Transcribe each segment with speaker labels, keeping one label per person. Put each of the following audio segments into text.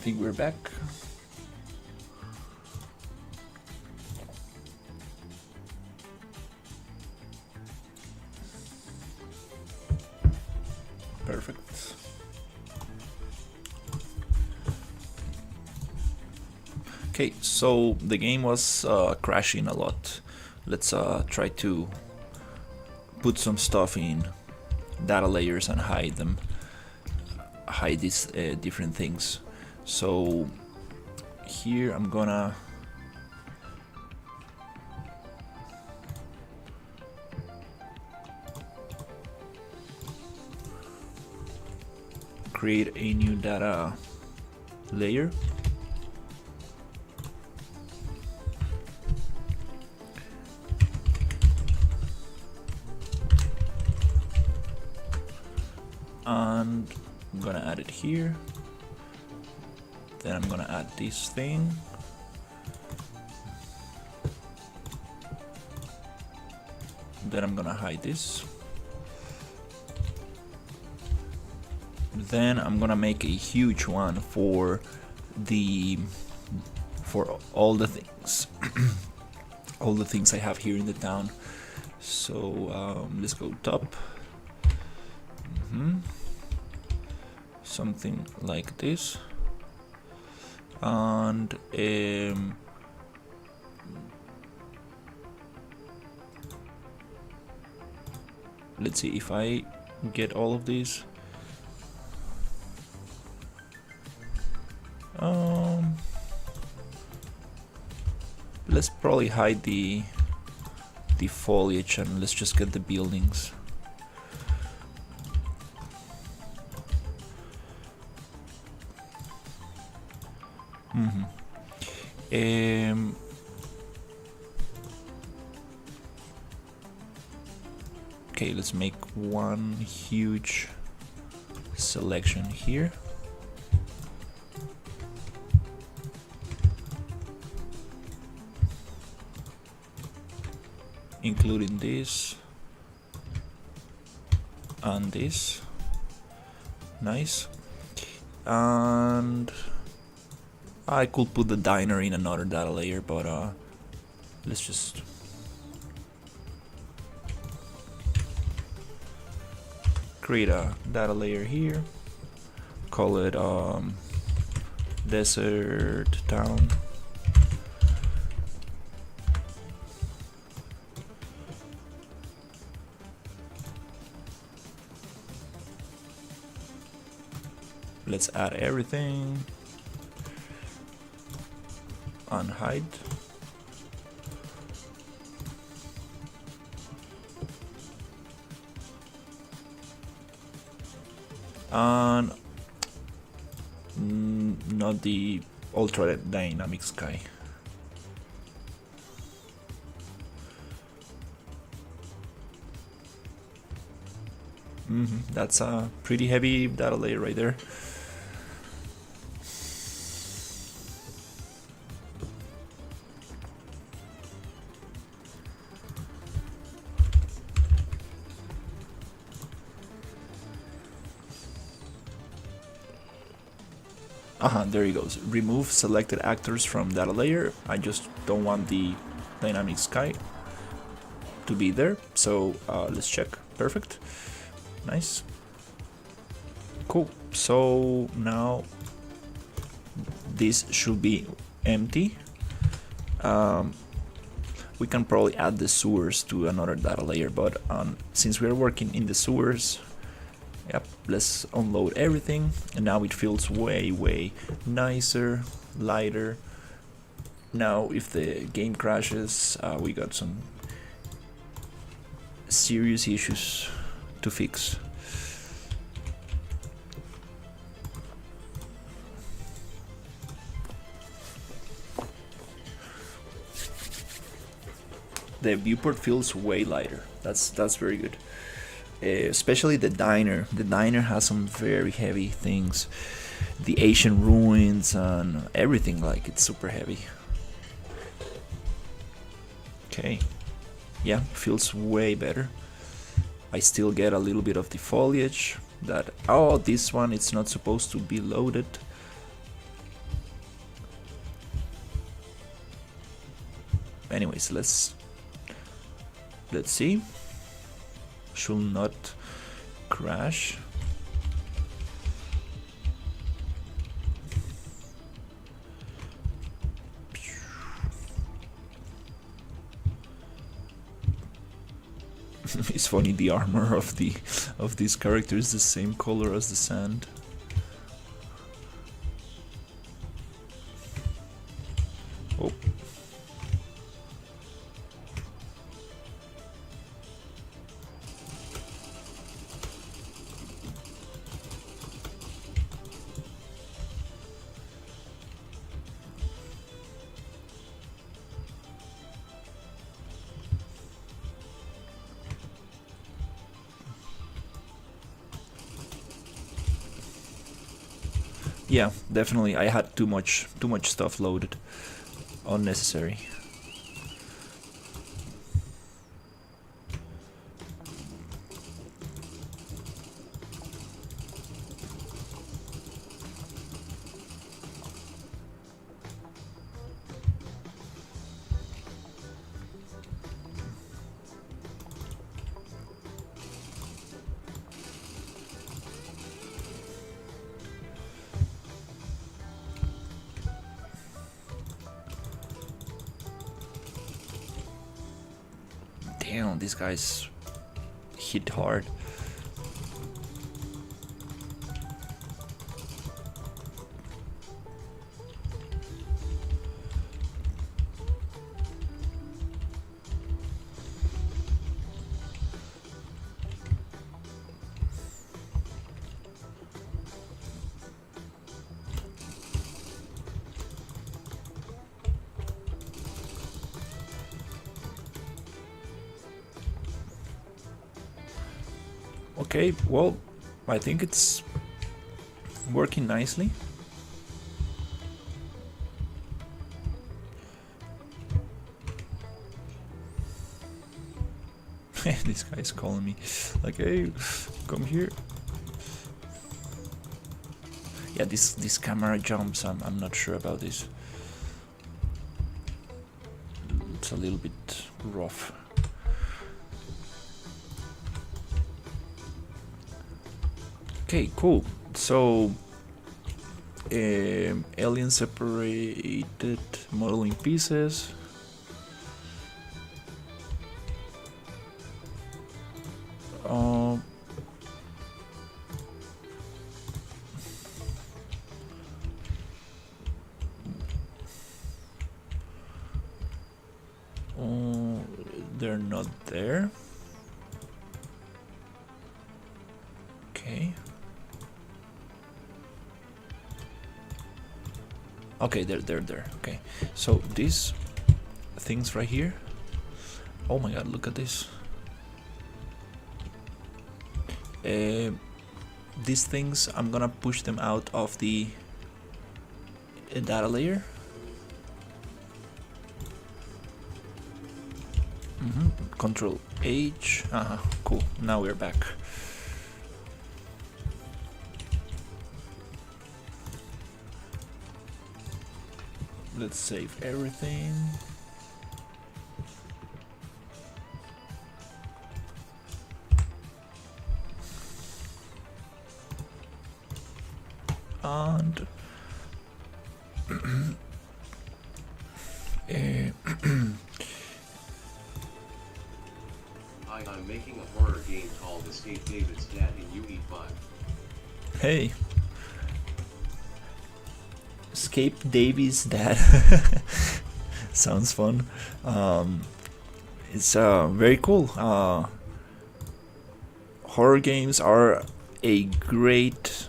Speaker 1: think we're back. Perfect. Okay, so the game was crashing a lot. Let's try to put some stuff in data layers and hide them. Hide these different things. So here I'm gonna create a new data layer. And I'm gonna add it here. Then I'm gonna add this thing. Then I'm gonna hide this. Then I'm gonna make a huge one for all the things all the things I have here in the town. So let's go top. Something like this, and let's see if I get all of these. Let's probably hide the foliage and let's just get the buildings. Okay, let's make one huge selection here. Including this and this. Nice. And I could put the diner in another data layer, but let's just create a data layer here. Call it desert town. Let's add everything. Unhide. And not the ultra dynamic sky. That's a pretty heavy data layer right there. There he goes. Remove selected actors from data layer. I just don't want the dynamic sky to be there. So let's check. Perfect. Nice. Cool. So now this should be empty. We can probably add the sewers to another data layer, but since we're working in the sewers, yep, let's unload everything, and now it feels way nicer, lighter. Now if the game crashes, we got some serious issues to fix. The viewport feels way lighter. That's very good. Especially the diner. The diner has some very heavy things. The ancient ruins and everything, like, it's super heavy. Okay. Yeah, feels way better. I still get a little bit of the foliage that, oh, this one it's not supposed to be loaded. anyways, let's see. Should not crash. It's funny, the armor of this character is the same color as the sand. Oh. Yeah, definitely. I had too much stuff loaded. Unnecessary. Damn, these guys hit hard. Okay, well, I think it's working nicely. This guy's calling me like, hey, come here. Yeah, this camera jumps, I'm not sure about this. It's a little bit rough. Okay, cool. So, alien separated modeling pieces. They're not there. Okay. Okay, they're there. Okay, so these things right here. Oh my god, look at this. These things, I'm gonna push them out of the data layer. Control H. Cool. Now we're back. Let's save everything. And
Speaker 2: I'm making a horror game called Escape David's Dad in UE5.
Speaker 1: Hey. Escape David's Dad. Sounds fun. It's very cool. Horror games are a great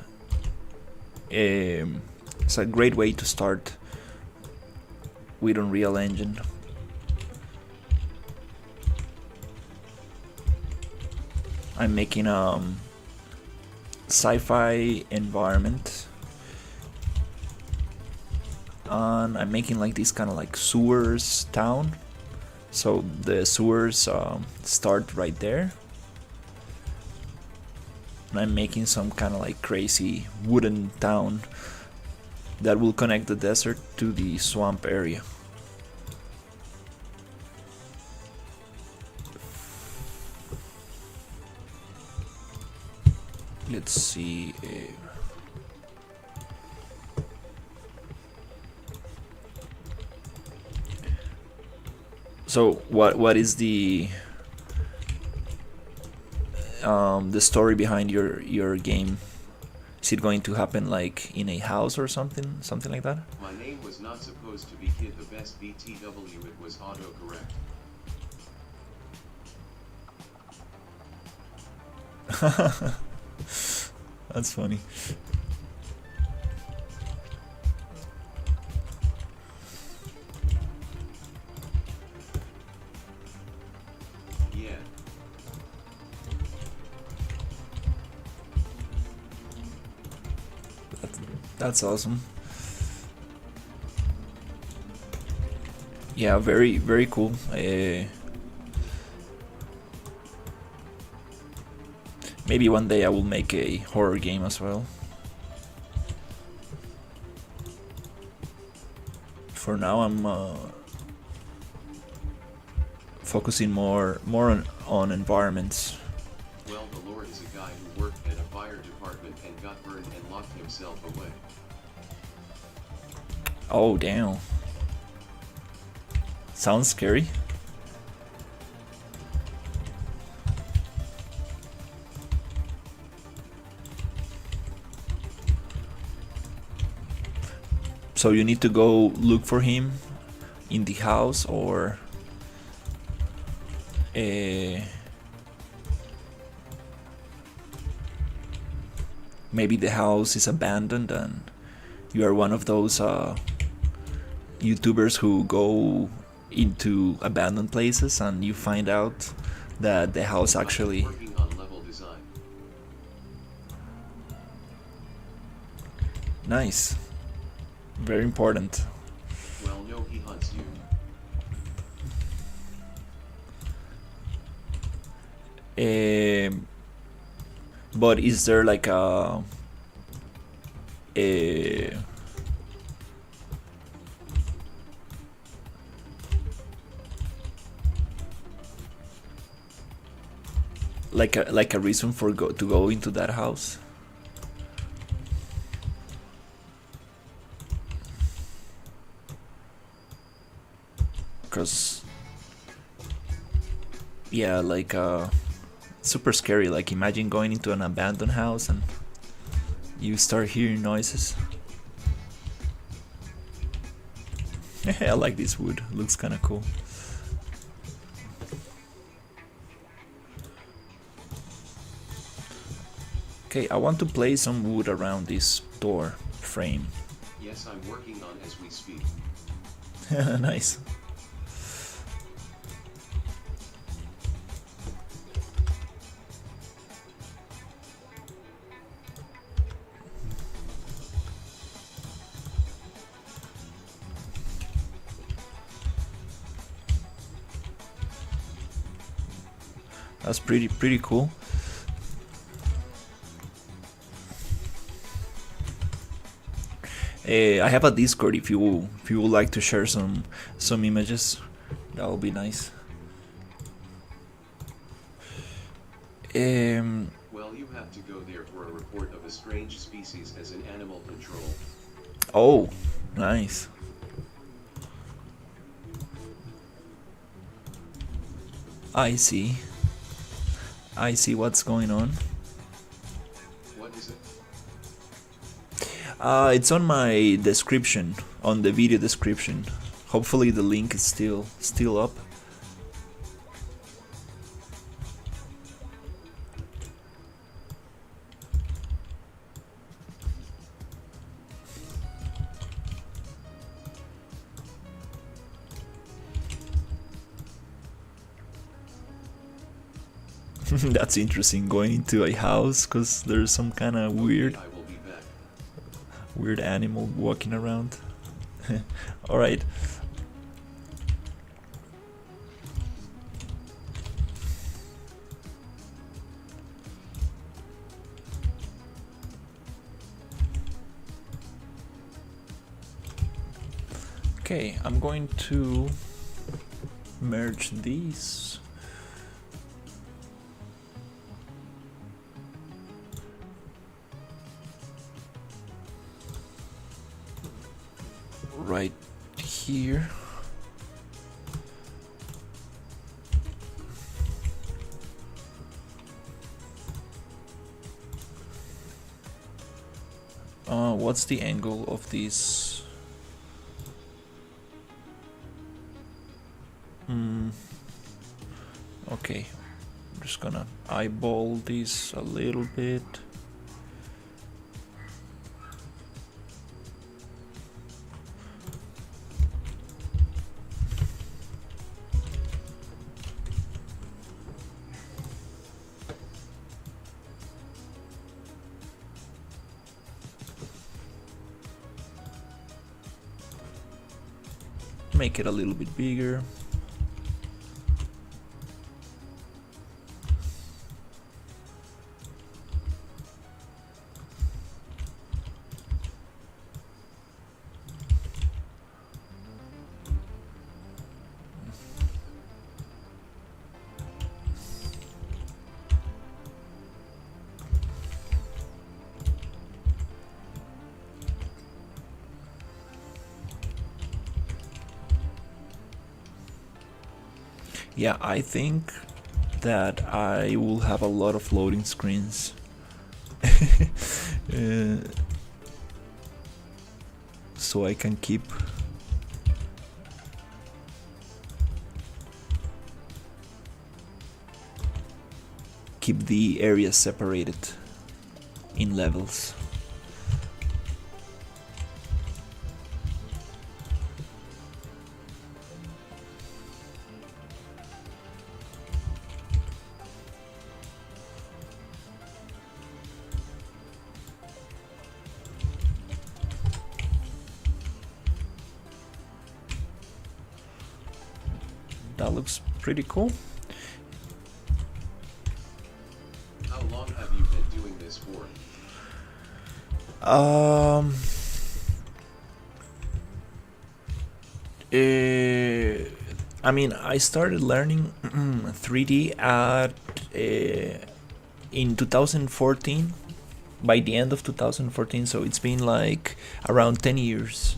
Speaker 1: it's a great way to start with Unreal Engine. I'm making a sci-fi environment, and I'm making like this kind of like sewers town. So the sewers start right there, and I'm making some kind of like crazy wooden town that will connect the desert to the swamp area. Let's see. So what is the story behind your game? Is it going to happen like in a house or something like that?
Speaker 2: My name was not supposed to be Kid the Best BTW, it was autocorrect.
Speaker 1: That's funny.
Speaker 2: Yeah.
Speaker 1: That's awesome. Yeah, very cool. Maybe one day I will make a horror game as well. For now, I'm focusing more on environments.
Speaker 2: Well, the Lord is a guy who worked at a fire department and got burned and locked himself away.
Speaker 1: Oh, damn. Sounds scary. So you need to go look for him in the house, or maybe the house is abandoned and you are one of those YouTubers who go into abandoned places and you find out that the house actually...
Speaker 2: Working on level design.
Speaker 1: Nice. Very important.
Speaker 2: Well, no, he hunts you.
Speaker 1: But is there like a like a reason for to go into that house? Because yeah, like super scary. Like imagine going into an abandoned house and you start hearing noises. I like this wood, looks kind of cool. Okay, I want to place some wood around this door frame.
Speaker 2: Yes, I'm working on as we speak.
Speaker 1: Nice. That's pretty cool. I have a Discord if you would like to share some images. That would be nice.
Speaker 2: Well, you have to go there for a report of a strange species as an animal control.
Speaker 1: Oh, nice. I see what's going on.
Speaker 2: What is it?
Speaker 1: It's on my description, on the video description. Hopefully the link is still up. That's interesting, going into a house because there's some kind of weird
Speaker 2: I will be back.
Speaker 1: weird animal walking around. Alright. Okay, I'm going to merge these. right here. What's the angle of this? Okay, I'm just gonna eyeball this a little bit. Make it a little bit bigger. Yeah, I think that I will have a lot of loading screens. So I can keep the areas separated in levels. That looks pretty cool.
Speaker 2: How long have you been doing this for?
Speaker 1: I mean, I started learning 3D at in 2014, by the end of 2014, so it's been like around 10 years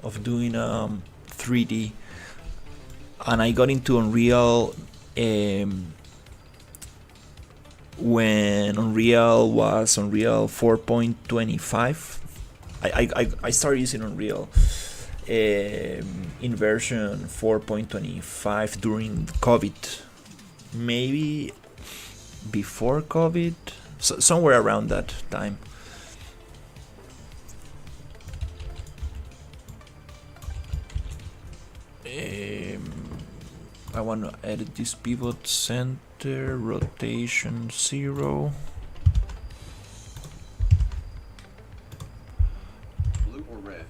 Speaker 1: of doing 3D. And I got into Unreal when Unreal was Unreal 4.25. I started using Unreal in version 4.25 during COVID, maybe before COVID, so somewhere around that time. I want to edit this pivot center, rotation 0.
Speaker 2: Blue or red?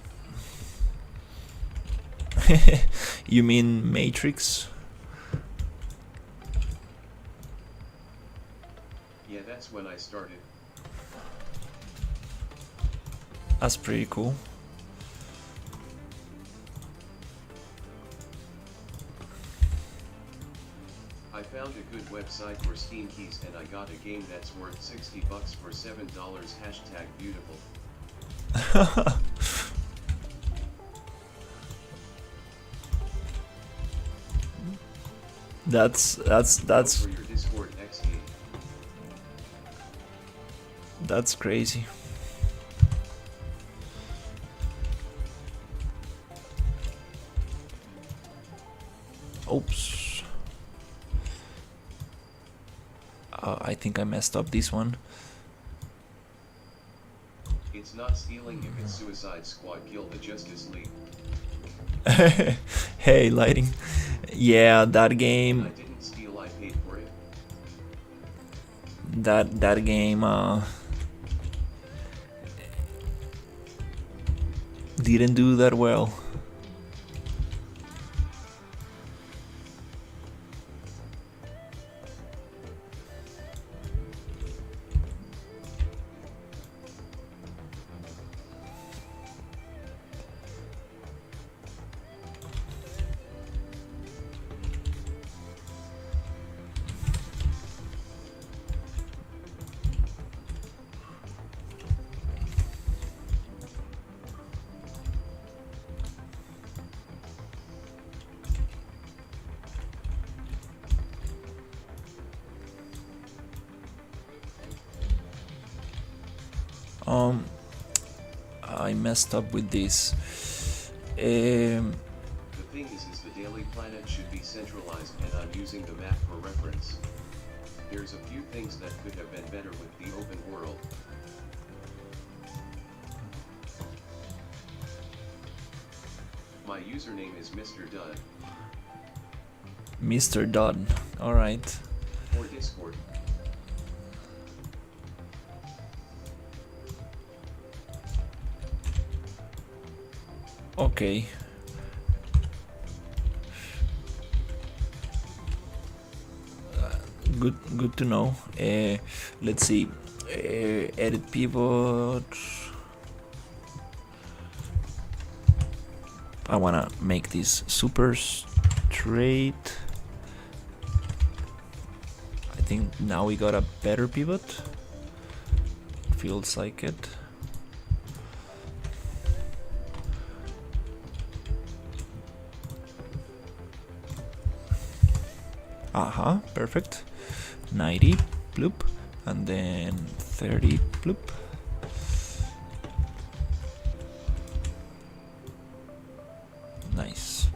Speaker 1: You mean matrix?
Speaker 2: Yeah, that's when I started.
Speaker 1: That's pretty cool.
Speaker 2: I found a good website for Steam keys and I got a game that's worth $60 for $7. Hashtag beautiful.
Speaker 1: That's
Speaker 2: For your Discord XD.
Speaker 1: That's crazy. Oops. I think I messed up this one.
Speaker 2: It's not stealing if it's Suicide Squad Kill the Justice League.
Speaker 1: Hey, lighting. Yeah, that
Speaker 2: I
Speaker 1: game.
Speaker 2: didn't steal, I paid for it.
Speaker 1: That game didn't do that well. I messed up with this.
Speaker 2: The thing is the daily planet should be centralized, and I'm using the map for reference. There's a few things that could have been better with the open world. My username is Mr. Dud.
Speaker 1: Mr. Dodd. Alright.
Speaker 2: Or Discord.
Speaker 1: Okay. Good to know. Let's see. Edit pivot. I wanna make this super straight. I think now we got a better pivot. Feels like it. Aha, perfect. 90, bloop, and then 30, bloop. Nice.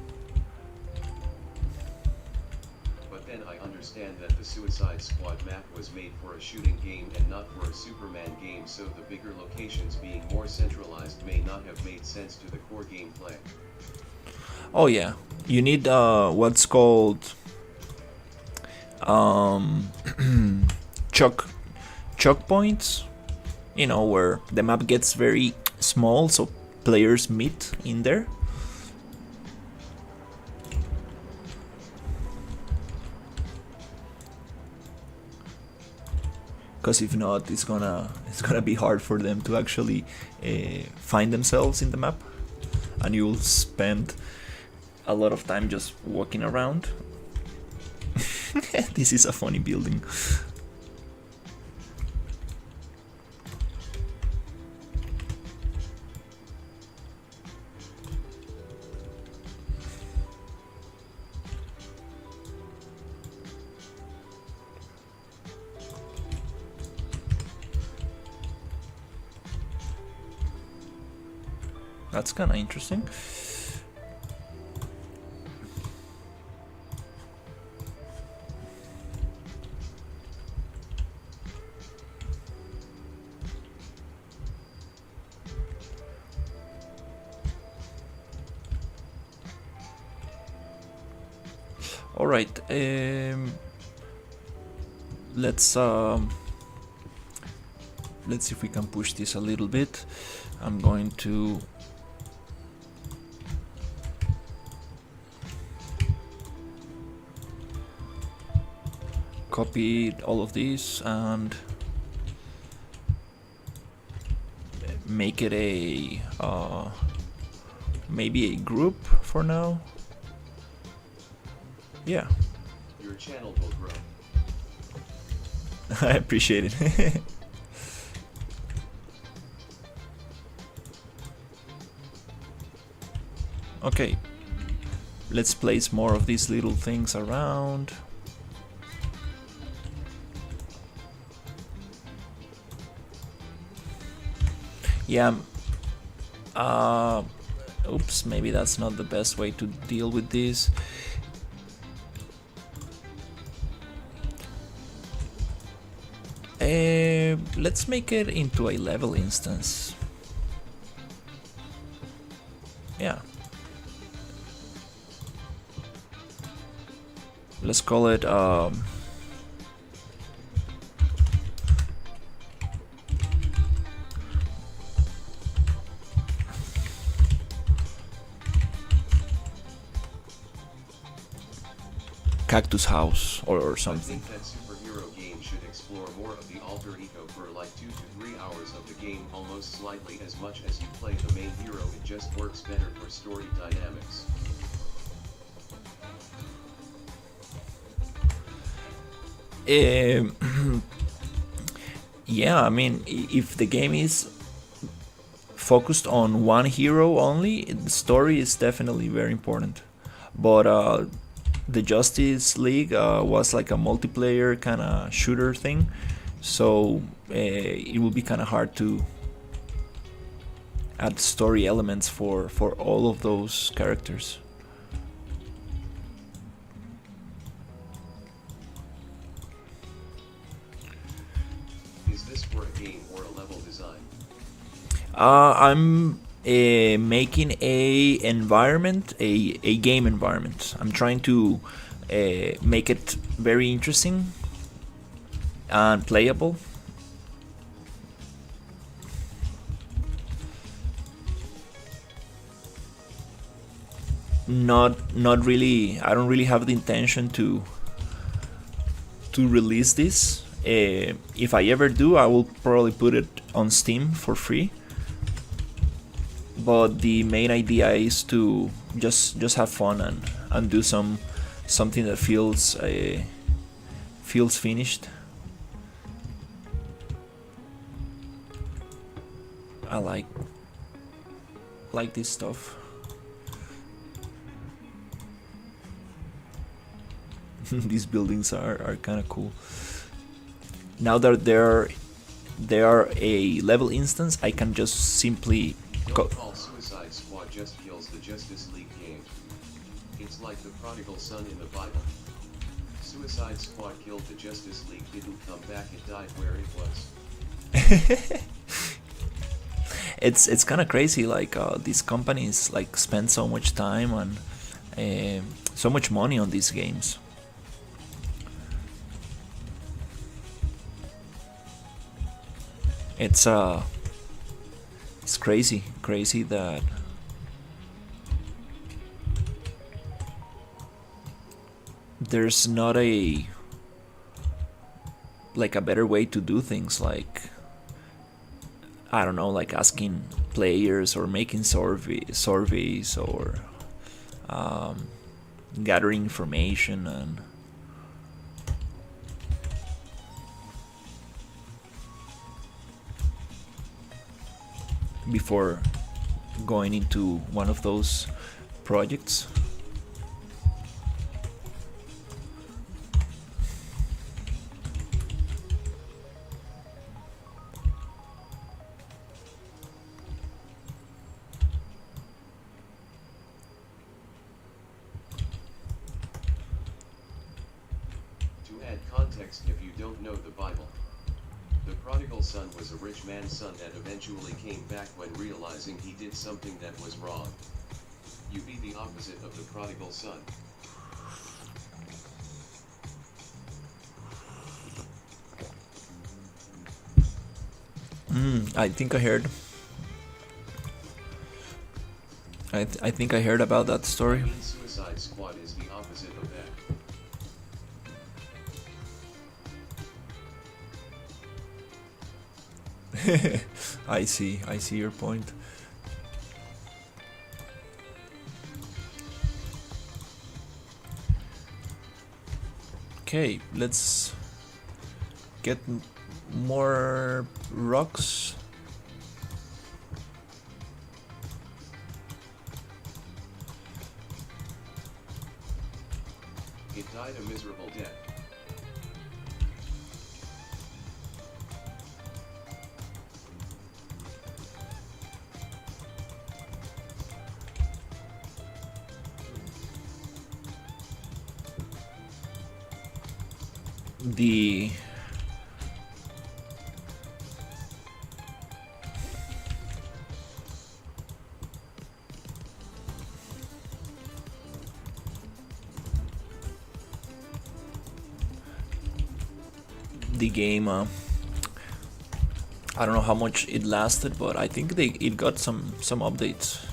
Speaker 2: But then I understand that the Suicide Squad map was made for a shooting game and not for a Superman game, so the bigger locations being more centralized may not have made sense to the core gameplay.
Speaker 1: Oh yeah, you need what's called choke points, you know, where the map gets very small so players meet in there. Because if not, it's gonna be hard for them to actually find themselves in the map, and you'll spend a lot of time just walking around. This is a funny building. That's kind of interesting. All right, let's see if we can push this a little bit. I'm going to copy all of these and make it a maybe a group for now. Yeah.
Speaker 2: Your channel will grow.
Speaker 1: I appreciate it. Okay, let's place more of these little things around. Yeah, oops, maybe that's not the best way to deal with this. Let's make it into a level instance. Yeah. Let's call it Cactus House or something.
Speaker 2: I think that superhero game should explore more of the alter ego for like 2 to 3 hours of the game, almost slightly as much as you play the main hero. It just works better for story dynamics.
Speaker 1: Yeah, I mean, if the game is focused on one hero only, the story is definitely very important. But the Justice League was like a multiplayer kind of shooter thing, so it will be kind of hard to add story elements for all of those characters.
Speaker 2: Is this for a game or a level design?
Speaker 1: I'm making a environment, a game environment. I'm trying to make it very interesting and playable. Not really. I don't really have the intention to release this. If I ever do, I will probably put it on Steam for free. But the main idea is to just have fun and do something that feels finished. I like this stuff. These buildings are kind of cool. Now that they are a level instance, I can just simply
Speaker 2: Don't call Suicide Squad just kills the Justice League game. It's like the prodigal son in the Bible. Suicide Squad killed the Justice League, didn't come back, it died where it was.
Speaker 1: It's kind of crazy. Like these companies like spend so much time and so much money on these games. It's crazy that there's not a better way to do things, like I don't know, like asking players or making surveys or gathering information and before going into one of those projects.
Speaker 2: To add context, if you don't know the Bible, the prodigal son was a rich man's son that eventually came back when realizing he did something that was wrong. You be the opposite of the prodigal son.
Speaker 1: I think I heard. I think I heard about that story.
Speaker 2: I mean, Suicide Squad is the opposite of that.
Speaker 1: I see your point. Okay, let's get more rocks.
Speaker 2: It died a miserable death.
Speaker 1: The game I don't know how much it lasted, but I think it got some updates.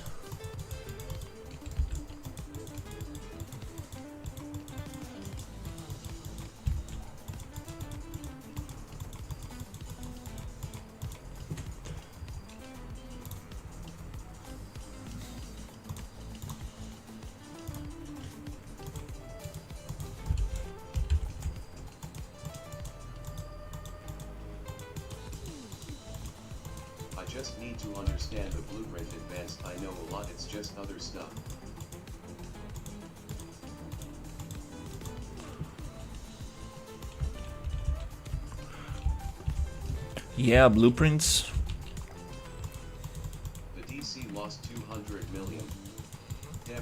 Speaker 2: I just need to understand the blueprint advanced. I know a lot, it's just other stuff. The
Speaker 3: Yeah, blueprints.
Speaker 2: DC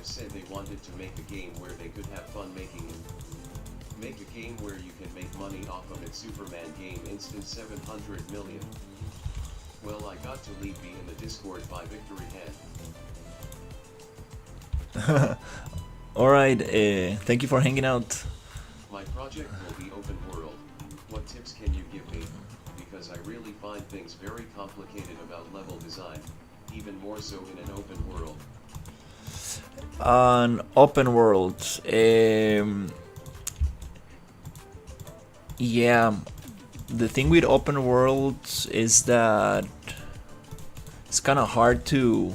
Speaker 2: have said they wanted to make a game where they could have fun making it. Make a game where you can make money off of it. Superman game instant 700 million. Well, I got to leave me in the Discord by Victory Hand.
Speaker 1: Alright, thank you for hanging out.
Speaker 2: My project will be open world. What tips can you give me? Because I really find things very complicated about level design, even more so in an open world.
Speaker 1: An open world. Yeah, the thing with open worlds is that it's kind of hard to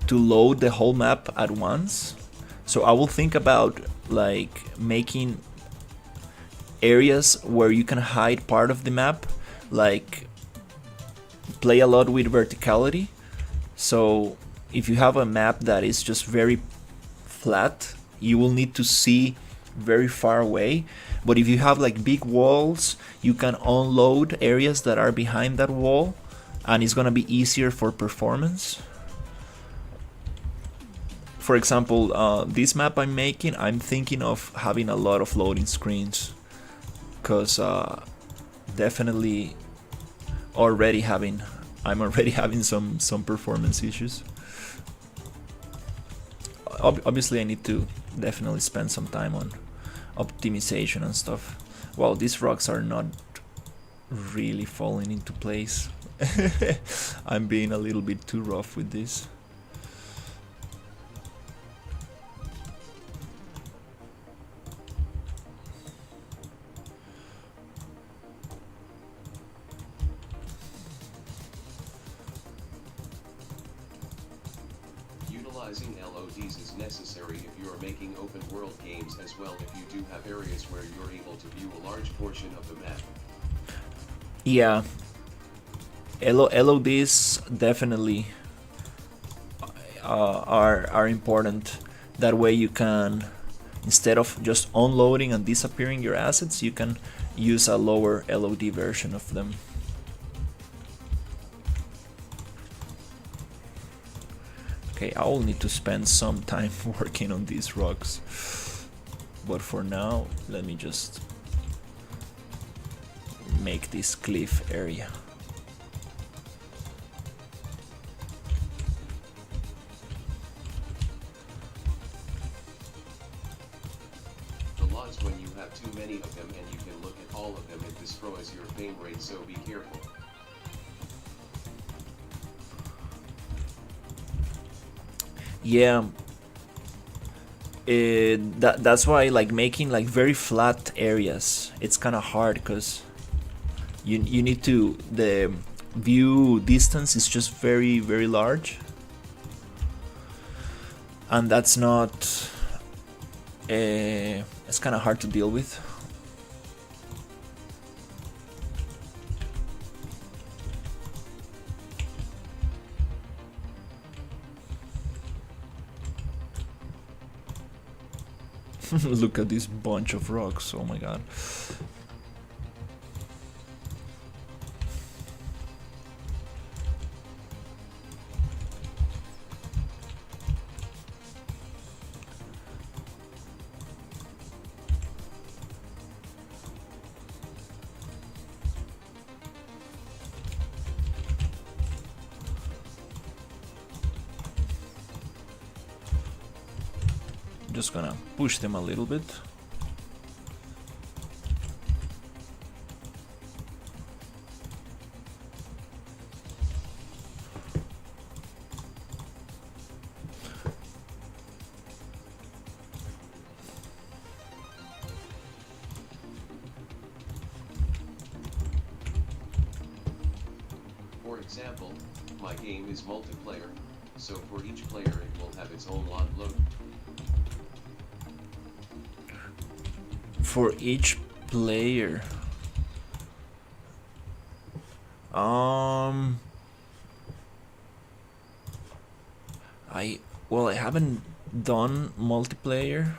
Speaker 1: load the whole map at once. So I will think about like making areas where you can hide part of the map, like play a lot with verticality. So if you have a map that is just very flat, you will need to see very far away. But if you have like big walls, you can unload areas that are behind that wall, and it's gonna be easier for performance. For example, this map I'm making, I'm thinking of having a lot of loading screens, because definitely I'm already having some performance issues. Obviously I need to definitely spend some time on optimization and stuff. Well, these rocks are not really falling into place. I'm being a little bit too rough with this.
Speaker 2: Utilizing LODs is necessary if you are making open world games, as well if you do have areas where you're able to view a large portion of the map.
Speaker 1: Yeah, LODs definitely are important. That way you can, instead of just unloading and disappearing your assets, you can use a lower LOD version of them. Okay, I will need to spend some time working on these rocks, but for now let me just make this cliff area.
Speaker 2: The logs, when you have too many of them and you can look at all of them, it destroys your frame rate, so be careful.
Speaker 1: Yeah, that's why like making like very flat areas, it's kind of hard, because you need to, the view distance is just very large, and that's not it's kind of hard to deal with. Look at this bunch of rocks, oh my god. Just gonna push them a little bit.
Speaker 2: For example, my game is multiplayer, so for each player it will have its own log load.
Speaker 1: For each player, I haven't done multiplayer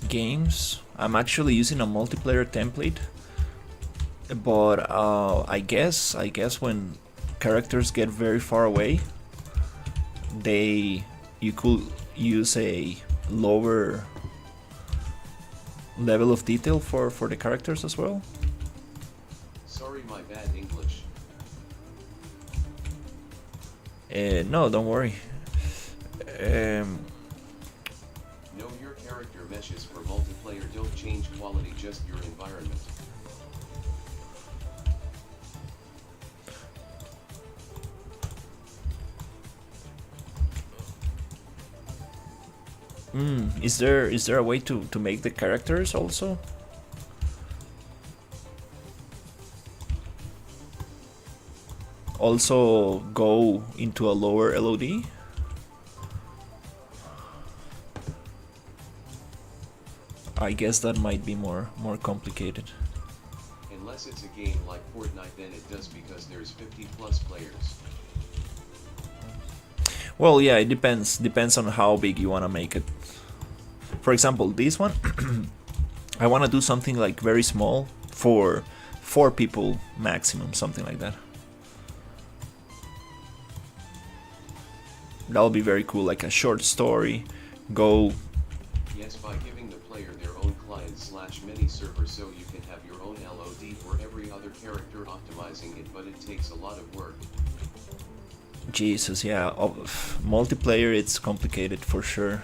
Speaker 1: games. I'm actually using a multiplayer template, but I guess when characters get very far away, you could use a lower level of detail for the characters as well.
Speaker 2: Sorry, my bad English.
Speaker 1: No, don't worry.
Speaker 2: Know your character meshes for multiplayer, don't change quality, just your environment.
Speaker 1: Is there a way to make the characters also? Also go into a lower LOD? I guess that might be more complicated.
Speaker 2: Unless it's a game like Fortnite, then it does, because there's 50 plus players.
Speaker 1: Well, yeah, it depends on how big you want to make it. For example, this one I want to do something like very small for 4 people maximum, something like that. That'll be very cool, like a short story. Go.
Speaker 2: Yes, by giving the player their own client/mini server, so you can have your own LOD for every other character, optimizing it, but it takes a lot of work.
Speaker 1: Jesus, yeah, multiplayer, it's complicated for sure.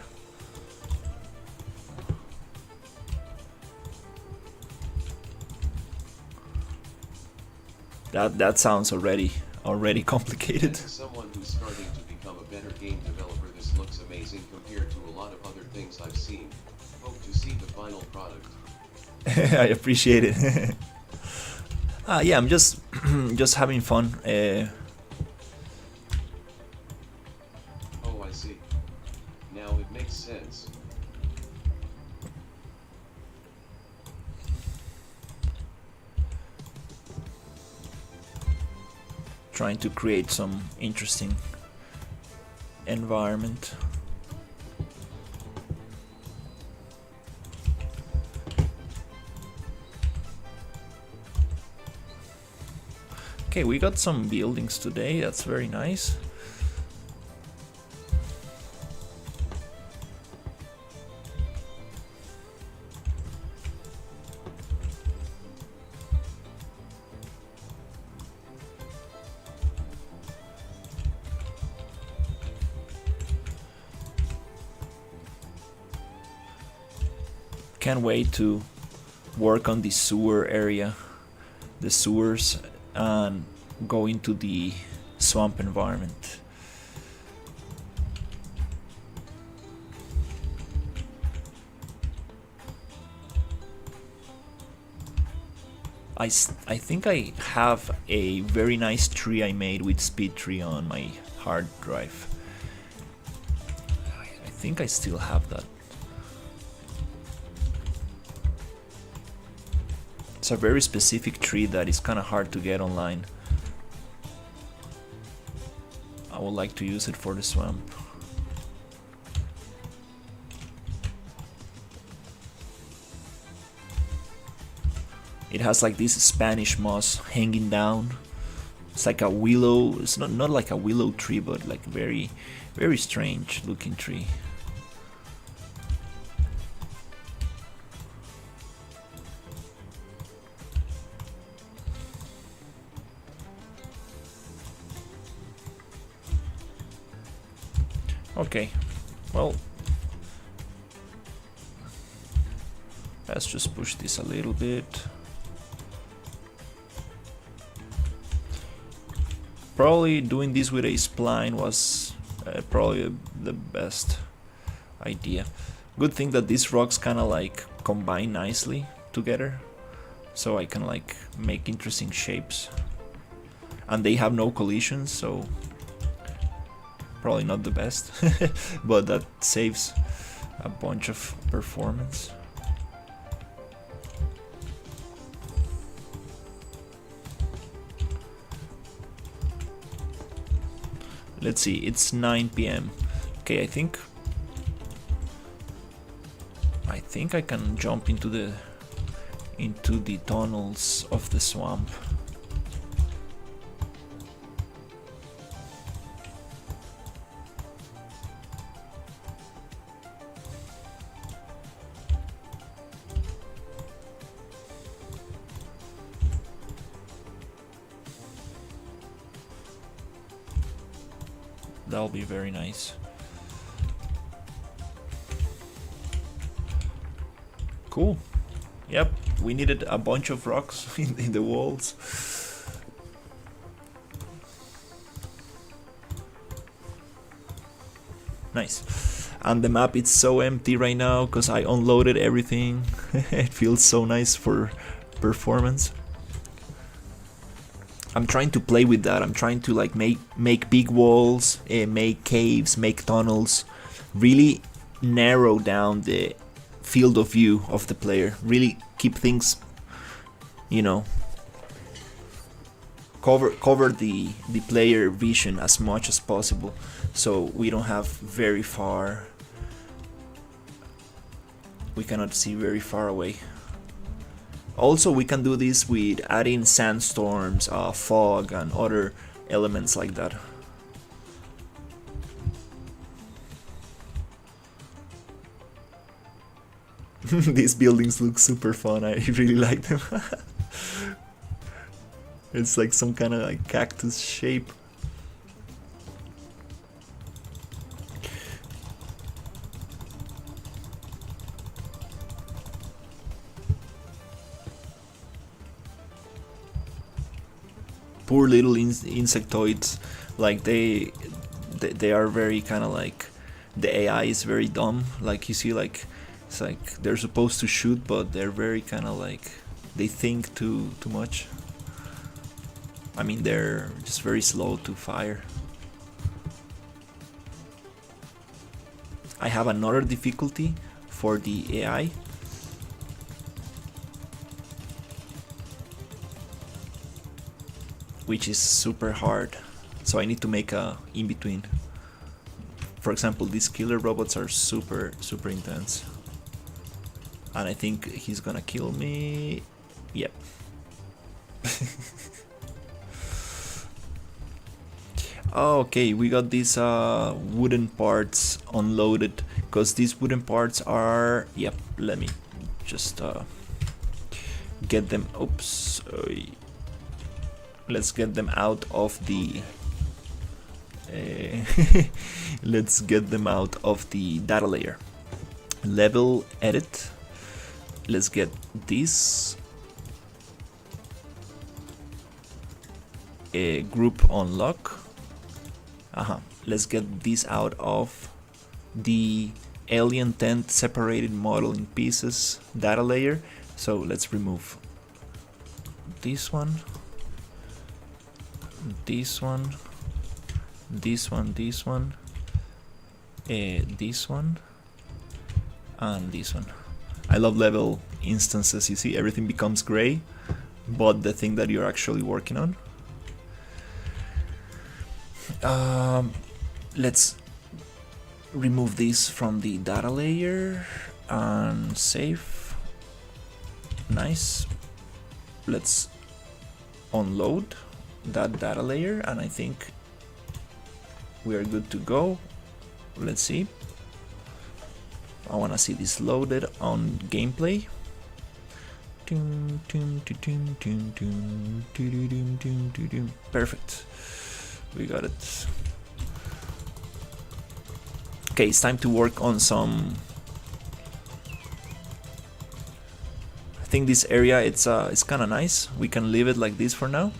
Speaker 1: That sounds already complicated.
Speaker 2: As someone who's starting to become a better game developer, this looks amazing compared to a lot of other things I've seen. Hope to see the final product.
Speaker 1: I appreciate it. Yeah, I'm just having fun.
Speaker 2: Oh, I see. Now it makes sense.
Speaker 1: Trying to create some interesting environment. Okay, we got some buildings today, that's very nice. Can't wait to work on the sewer area, the sewers, and go into the swamp environment. I think I have a very nice tree I made with speed tree on my hard drive. I think I still have that. It's a very specific tree that is kind of hard to get online. I would like to use it for the swamp. It has like this Spanish moss hanging down. It's like a willow. It's not like a willow tree, but like very strange looking tree. Okay, well, let's just push this a little bit. Probably doing this with a spline was probably the best idea. Good thing that these rocks kind of like combine nicely together, so I can like make interesting shapes, and they have no collisions, so probably not the best, but that saves a bunch of performance. Let's see, it's 9 PM. Okay, I think I can jump into the tunnels of the swamp. That'll be very nice. Cool. Yep, we needed a bunch of rocks in the walls. Nice. And the map is so empty right now because I unloaded everything. It feels so nice for performance. I'm trying to play with that. I'm trying to like make big walls, make caves, make tunnels, really narrow down the field of view of the player. Really keep things, you know, cover the player vision as much as possible, so we don't have very far. We cannot see very far away. Also, we can do this with adding sandstorms, fog, and other elements like that. These buildings look super fun. I really like them. It's like some kind of like cactus shape. Poor little insectoids, like they are very kind of like, the AI is very dumb. Like you see, like it's like they're supposed to shoot, but they're very kind of like, they think too much. I mean, they're just very slow to fire. I have another difficulty for the AI. Which is super hard. So I need to make a in between. For example, these killer robots are super intense. And I think he's gonna kill me. Yep. Okay, we got these wooden parts unloaded, because these wooden parts are, yep, let me just get them, oops, let's get them out of the let's get them out of the data layer. Level edit, let's get this group unlock. Let's get this out of the alien tent separated model in pieces data layer. So let's remove this one, this one, this one, this one, this one, and this one. I love level instances. You see, everything becomes gray, but the thing that you're actually working on. Let's remove this from the data layer and save. Nice. Let's unload that data layer, and I think we are good to go. Let's see. I want to see this loaded on gameplay. Perfect. We got it. Okay, it's time to work on some. I think this area, it's kind of nice. We can leave it like this for now.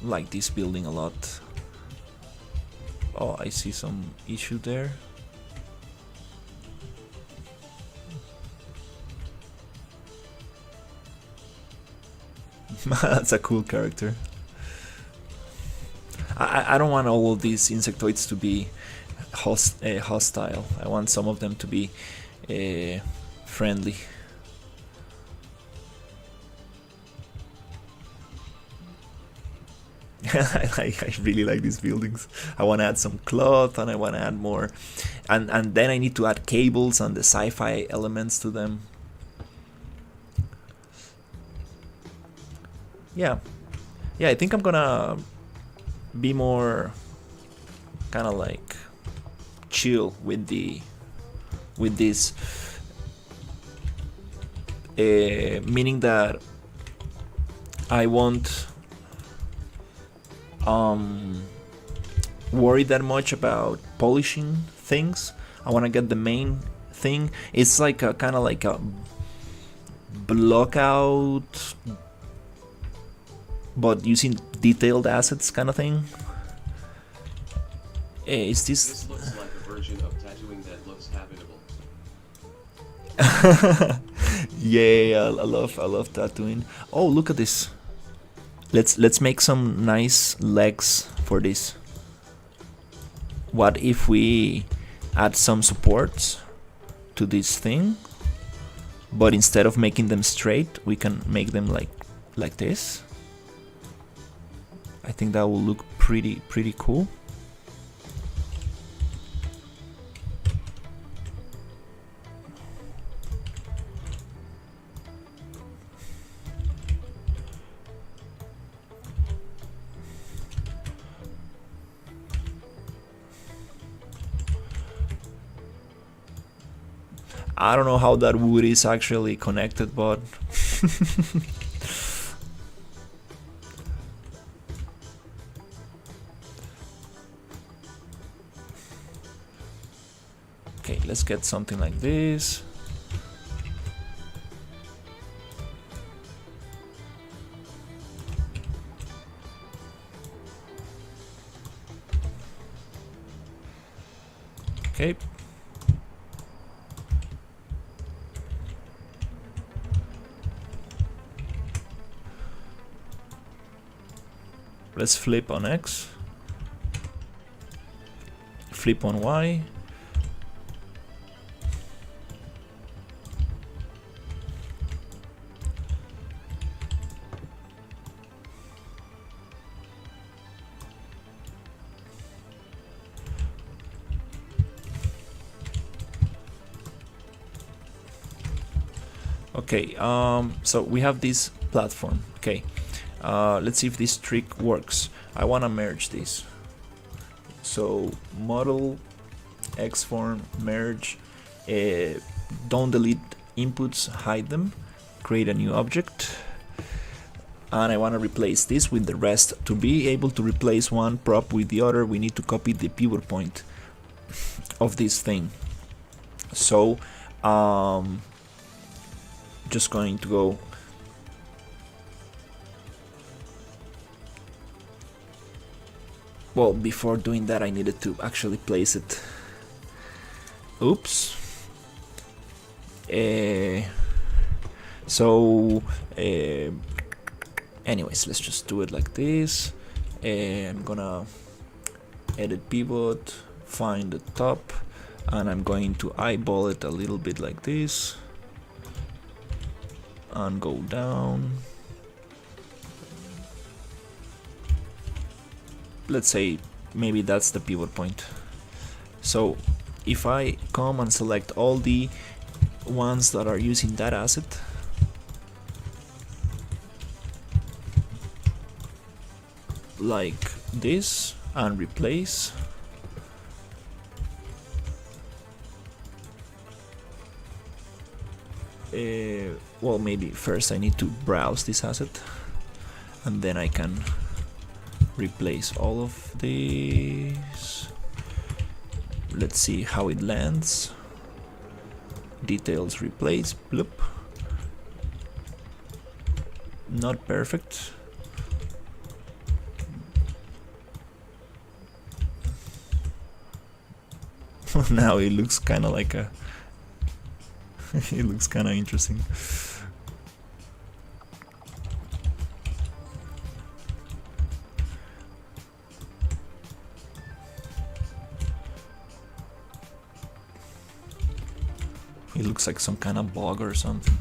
Speaker 1: Like this building a lot. Oh, I see some issue there. That's a cool character. I don't want all of these insectoids to be hostile. I want some of them to be friendly. I really like these buildings. I want to add some cloth, and I want to add more, and then I need to add cables and the sci-fi elements to them. Yeah, I think I'm gonna be more kind of like chill with the with this, meaning that I won't worry that much about polishing things. I want to get the main thing. It's like a kind of like a block out, but using detailed assets kind of thing. Is this?
Speaker 2: This looks like a version of tattooing that looks habitable.
Speaker 1: Yeah, I love tattooing. Oh, look at this. Let's make some nice legs for this. What if we add some supports to this thing, but instead of making them straight, we can make them like this? I think that will look pretty cool. I don't know how that wood is actually connected, but okay, let's get something like this. Okay. Let's flip on X, flip on Y, okay, so we have this platform. Okay, let's see if this trick works. I want to merge this. So model, Xform, merge, don't delete inputs, hide them, create a new object. And I want to replace this with the rest. To be able to replace one prop with the other, we need to copy the pivot point of this thing. So just going to go well, before doing that I needed to actually place it. Oops. So anyways, let's just do it like this. I'm gonna edit pivot, find the top, and I'm going to eyeball it a little bit like this and go down. Let's say maybe that's the pivot point. So if I come and select all the ones that are using that asset, like this, and replace, well, maybe first I need to browse this asset and then I can replace all of these. Let's see how it lands. Details replace, bloop. Not perfect. Now it looks kind of like a it looks kind of interesting. It looks like some kind of bug or something.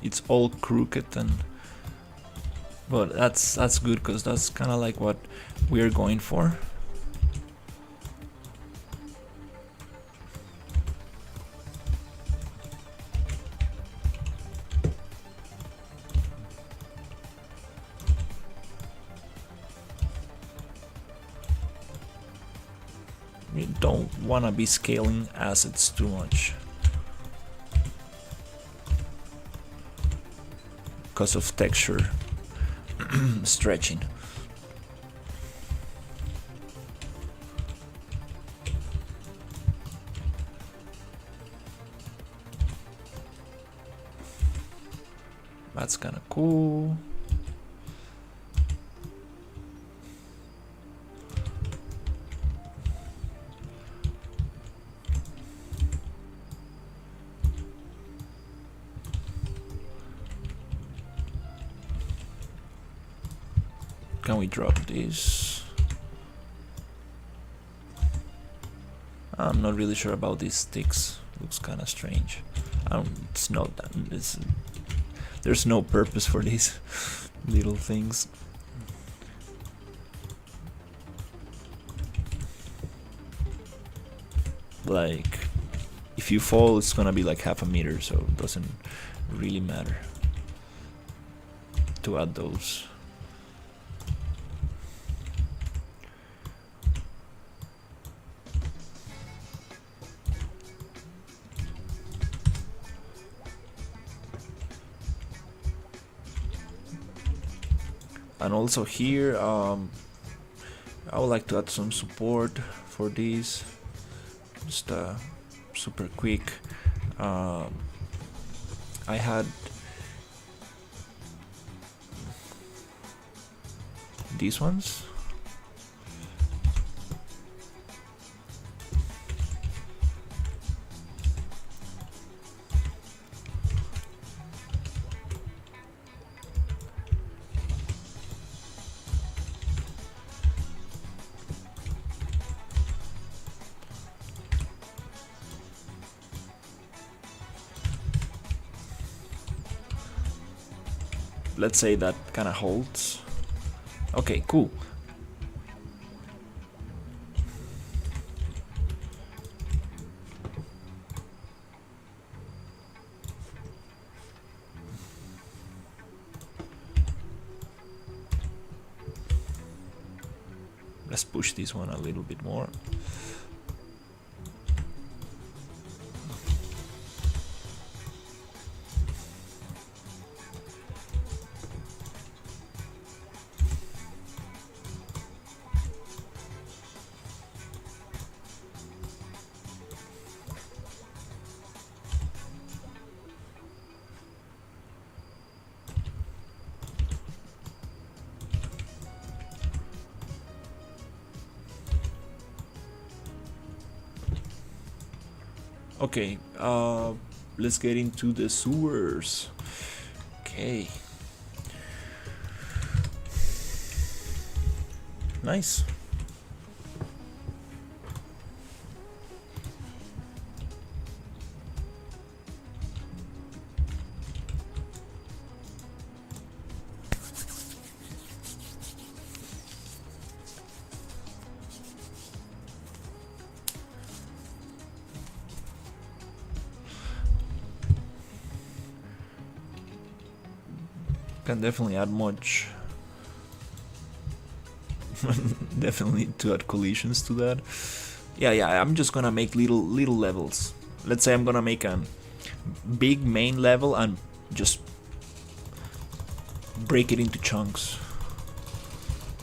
Speaker 1: It's all crooked, and but that's good because that's kind of like what we're going for. You don't want to be scaling assets too much because of texture stretching. That's kind of cool. Can we drop this? I'm not really sure about these sticks. Looks kind of strange. It's not that. There's no purpose for these little things. Like, if you fall, it's gonna be like half a meter, so it doesn't really matter to add those. And also here, I would like to add some support for these. Just super quick. I had these ones. Let's say that kind of holds. Okay, cool. Let's push this one a little bit more. Okay, let's get into the sewers. Okay. Nice. Can definitely add much. Definitely need to add collisions to that. Yeah, I'm just gonna make little levels. Let's say I'm gonna make a big main level and just break it into chunks.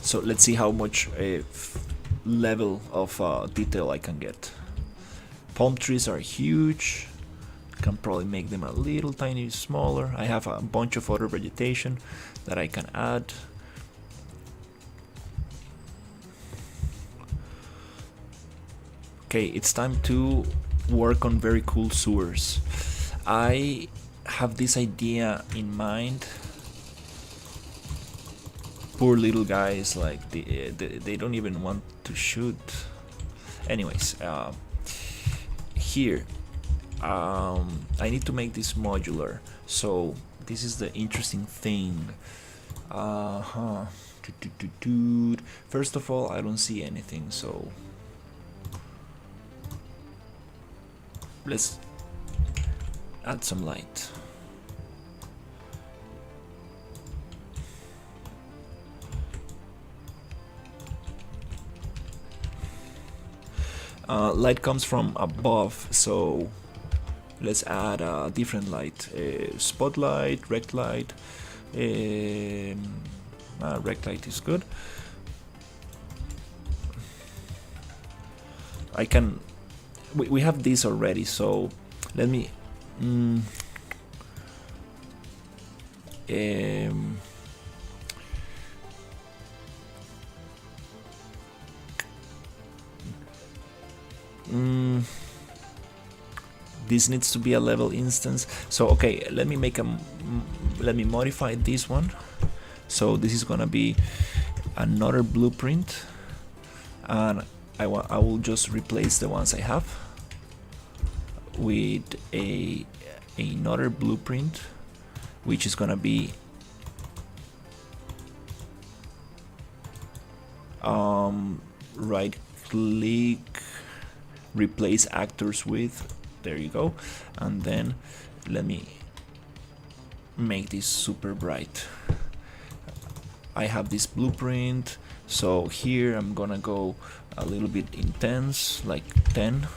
Speaker 1: So let's see how much level of detail I can get. Palm trees are huge. Can probably make them a little tiny smaller. I have a bunch of other vegetation that I can add. Okay, it's time to work on very cool sewers. I have this idea in mind. Poor little guys, like they don't even want to shoot. Anyways, here I need to make this modular. So this is the interesting thing. First of all, I don't see anything, so let's add some light. Light comes from above, so let's add a different light. Spotlight, rect light. Rect light is good. I can. We have this already, so let me. This needs to be a level instance. So okay, let me modify this one. So this is gonna be another blueprint, and I will just replace the ones I have with another blueprint, which is gonna be right click, replace actors with. There you go. And then let me make this super bright. I have this blueprint, so here I'm gonna go a little bit intense, like 10.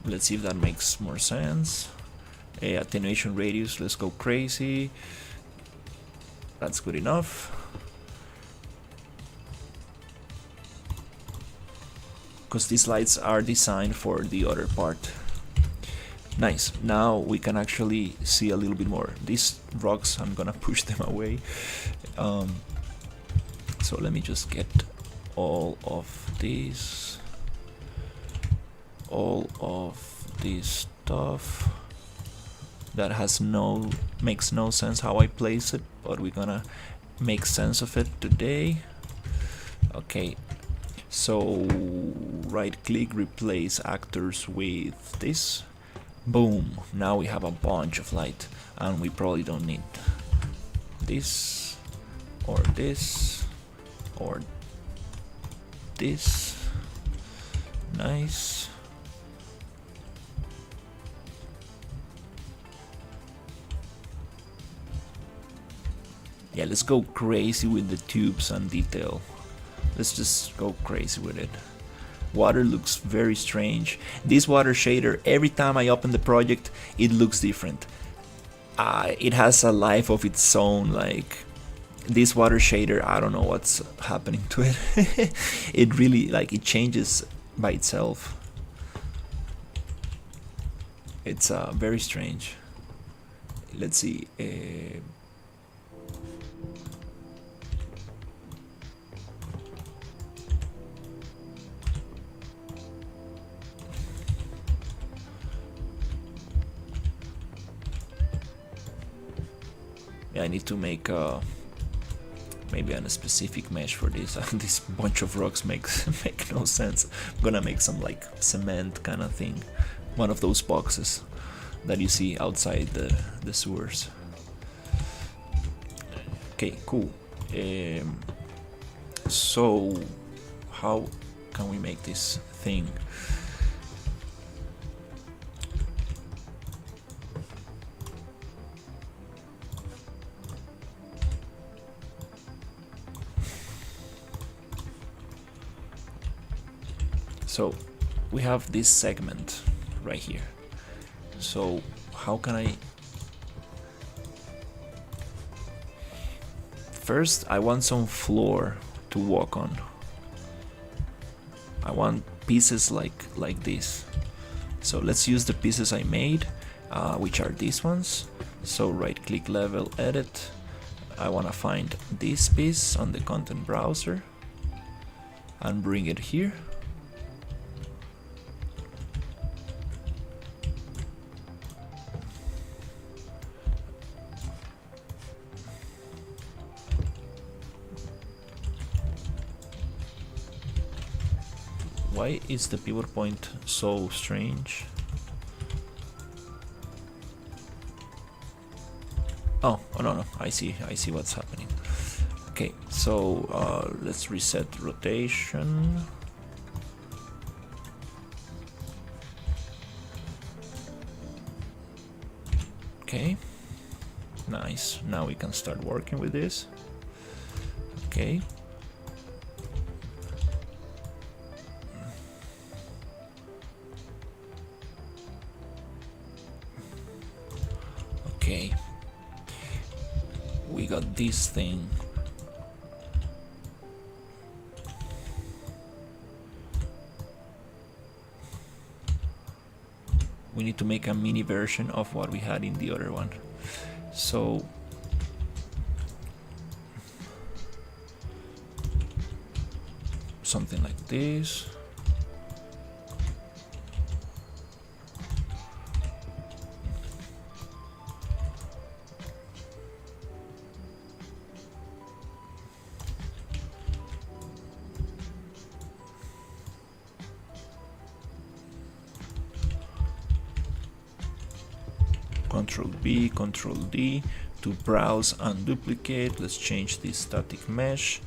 Speaker 1: Let's see if that makes more sense. Attenuation radius, let's go crazy. That's good enough. Because these lights are designed for the other part. Nice. Now we can actually see a little bit more. These rocks, I'm gonna push them away. So let me just get all of this stuff that makes no sense how I place it, but we're gonna make sense of it today. Okay, so right click, replace actors with this. Boom, now we have a bunch of light, and we probably don't need this or this or this. Nice. Yeah, let's go crazy with the tubes and detail. Let's just go crazy with it. Water looks very strange. This water shader, every time I open the project, it looks different. It has a life of its own. Like this water shader, I don't know what's happening to it. It really, like, it changes by itself. It's very strange. Let's see. Yeah, I need to make maybe a specific mesh for this. This bunch of rocks make no sense. I'm gonna make some like cement kind of thing, one of those boxes that you see outside the sewers. Okay, cool. So how can we make this thing? So we have this segment right here. So how can I... First, I want some floor to walk on. I want pieces like this. So let's use the pieces I made, which are these ones. So right click, level, edit. I want to find this piece on the content browser and bring it here. Why is the pivot point so strange? Oh no, I see what's happening. Okay, so let's reset rotation. Okay, nice. Now we can start working with this. Okay. Okay, we got this thing. We need to make a mini version of what we had in the other one. So something like this. Control B, Control D to browse and duplicate. Let's change this static mesh.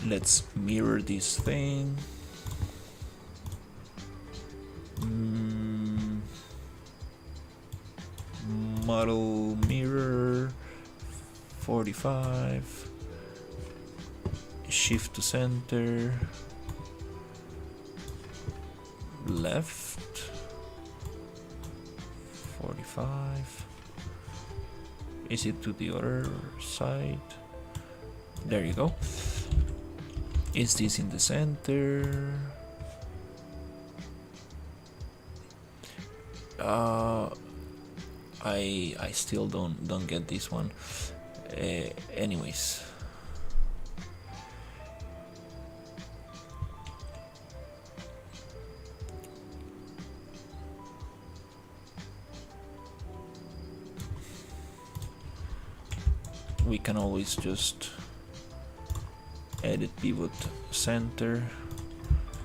Speaker 1: Let's mirror this thing. Model mirror 45. Shift to center. Left 45. Is it to the other side? There you go. Is this in the center? I still don't get this one. Anyways. We can always just edit pivot center,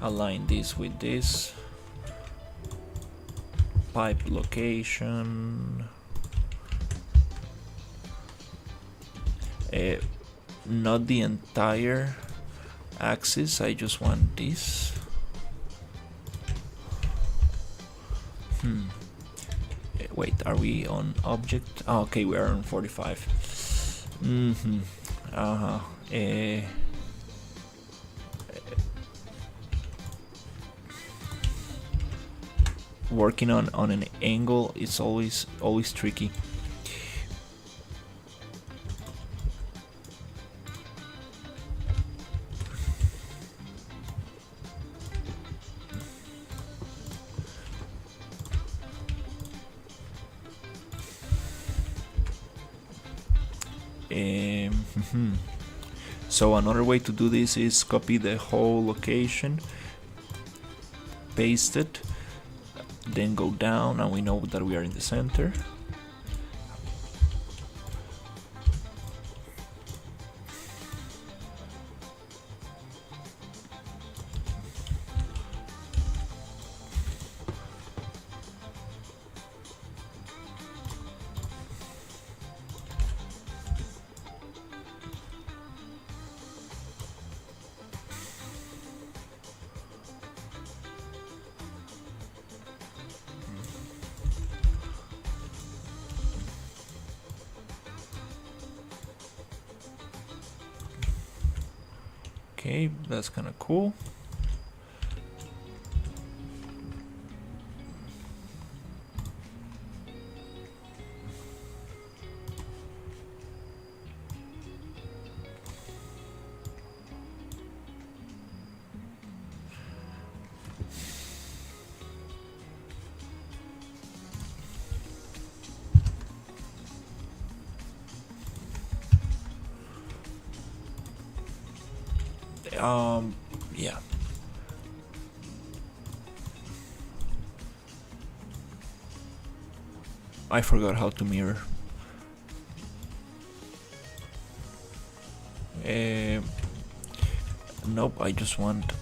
Speaker 1: align this with this, pipe location, not the entire axis, I just want this. Wait, are we on object? Oh, okay, we are on 45. Working on an angle is always tricky. So another way to do this is copy the whole location, paste it, then go down, and we know that we are in the center. Okay, that's kind of cool. Yeah. I forgot how to mirror. Nope, I just want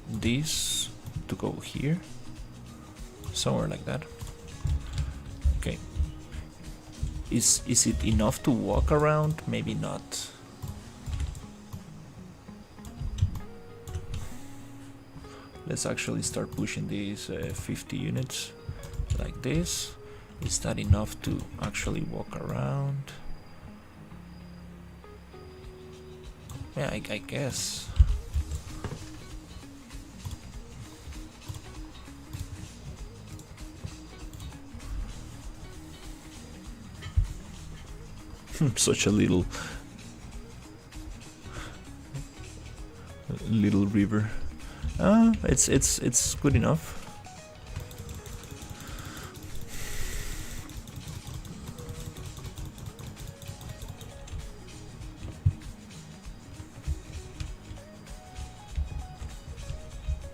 Speaker 1: this to go here, somewhere like that. Okay. Is it enough to walk around? Maybe not. Let's actually start pushing these 50 units like this. Is that enough to actually walk around? Yeah, I guess. Such a little river. It's good enough.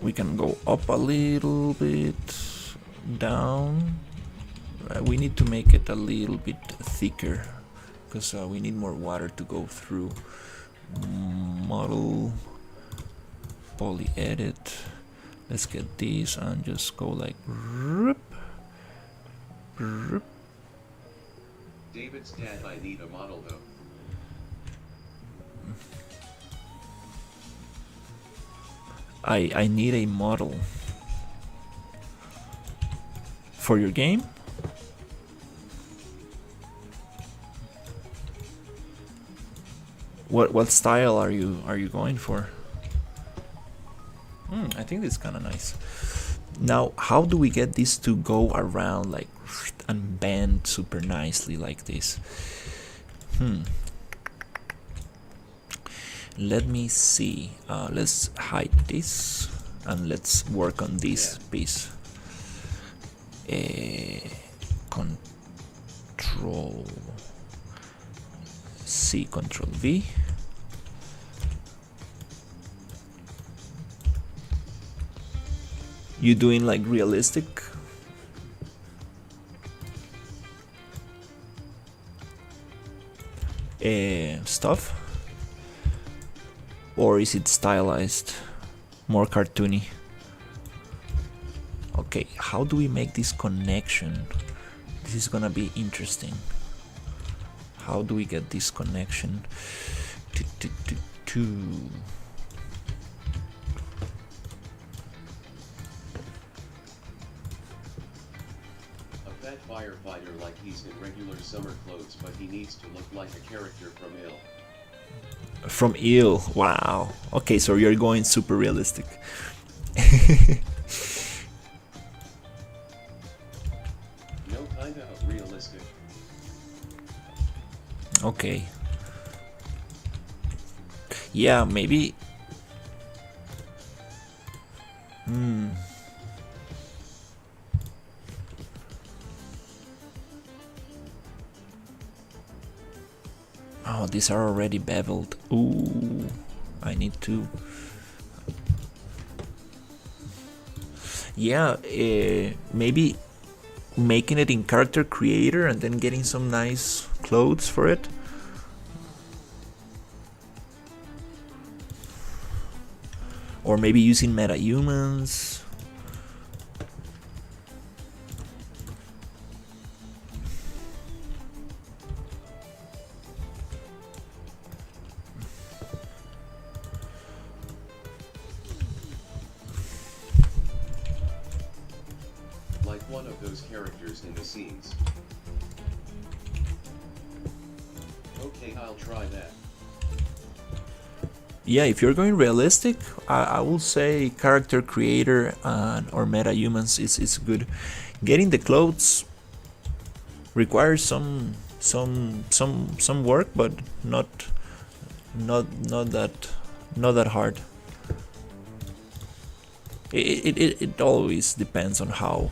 Speaker 1: We can go up a little bit, down. We need to make it a little bit thicker because we need more water to go through. Model, poly edit. Let's get these and just go like
Speaker 2: David's dad, I need a model though.
Speaker 1: I need a model for your game. What style are you going for? I think it's kind of nice. Now, how do we get this to go around like and bend super nicely like this? Let me see. Let's hide this and let's work on this piece. Control C, Control V. You doing like realistic? Stuff? Or is it stylized? More cartoony? Okay, how do we make this connection? This is gonna be interesting. How do we get this connection?
Speaker 2: A fat firefighter like he's in regular summer clothes, but he needs to look like a character from Ill.
Speaker 1: From Ill, wow. Okay, so you're going super realistic.
Speaker 2: No, kinda realistic.
Speaker 1: Okay. Yeah, maybe. Oh, these are already beveled. Ooh, I need to. Yeah, maybe making it in character creator and then getting some nice clothes for it. Or maybe using metahumans.
Speaker 2: Like one of those characters in the scenes. Okay, I'll try that.
Speaker 1: Yeah, if you're going realistic, I will say character creator or metahumans is good. Getting the clothes requires some work, but not that hard. It always depends on how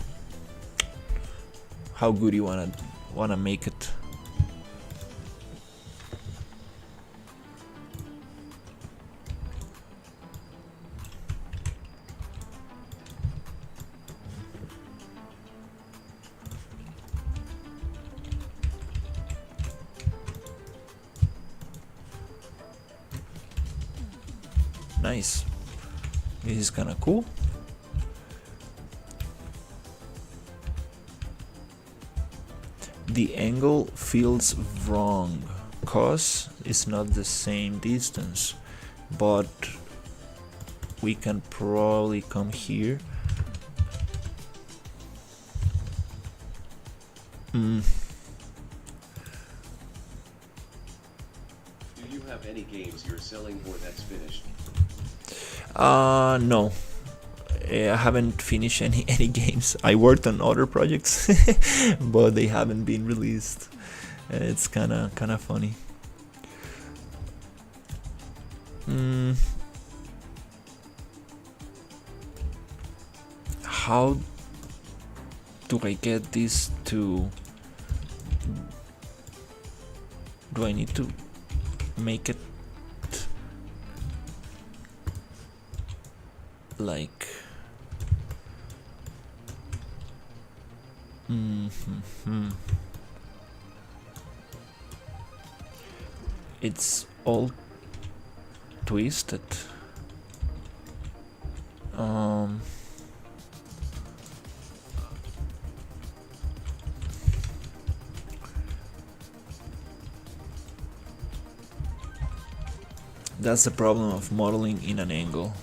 Speaker 1: good you wanna make it. Nice. This is kind of cool. The angle feels wrong cause it's not the same distance, but we can probably come here.
Speaker 2: Do you have any games you're selling or that's finished?
Speaker 1: No. I haven't finished any games. I worked on other projects, but they haven't been released. It's kind of funny. How do I get this to... Do I need to make it like... It's all twisted. That's the problem of modeling in an angle.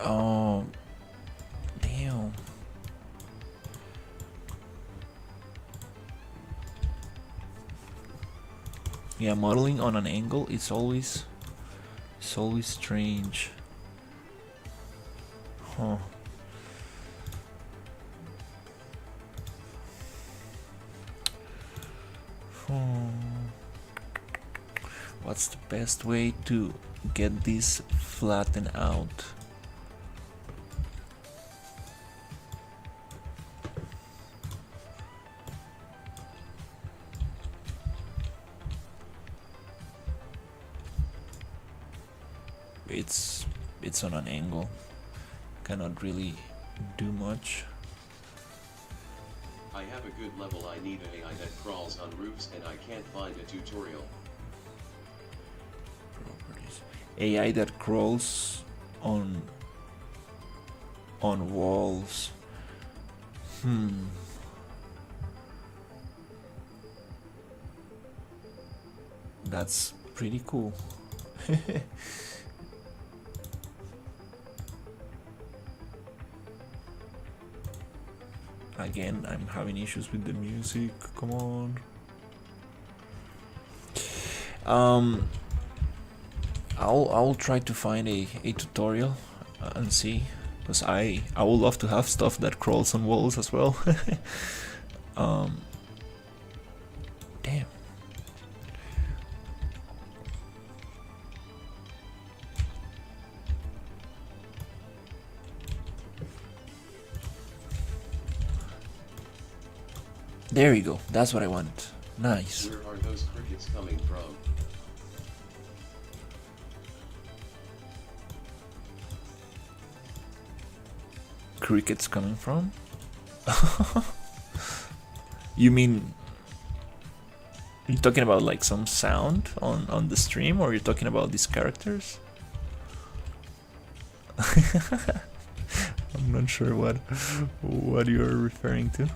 Speaker 1: Oh, damn. Yeah, modeling on an angle is always strange. Huh. What's the best way to get this flattened out? It's on an angle. Cannot really do much.
Speaker 2: I have a good level. I need an AI that crawls on roofs and I can't find a tutorial.
Speaker 1: Properties. AI that crawls on walls. That's pretty cool. Again, I'm having issues with the music. Come on. I'll try to find a tutorial and see, because I would love to have stuff that crawls on walls as well. Damn. There you go. That's what I want. Nice.
Speaker 2: Where are those crickets coming from?
Speaker 1: Crickets coming from? You mean you're talking about like some sound on the stream, or you're talking about these characters? I'm not sure what you're referring to.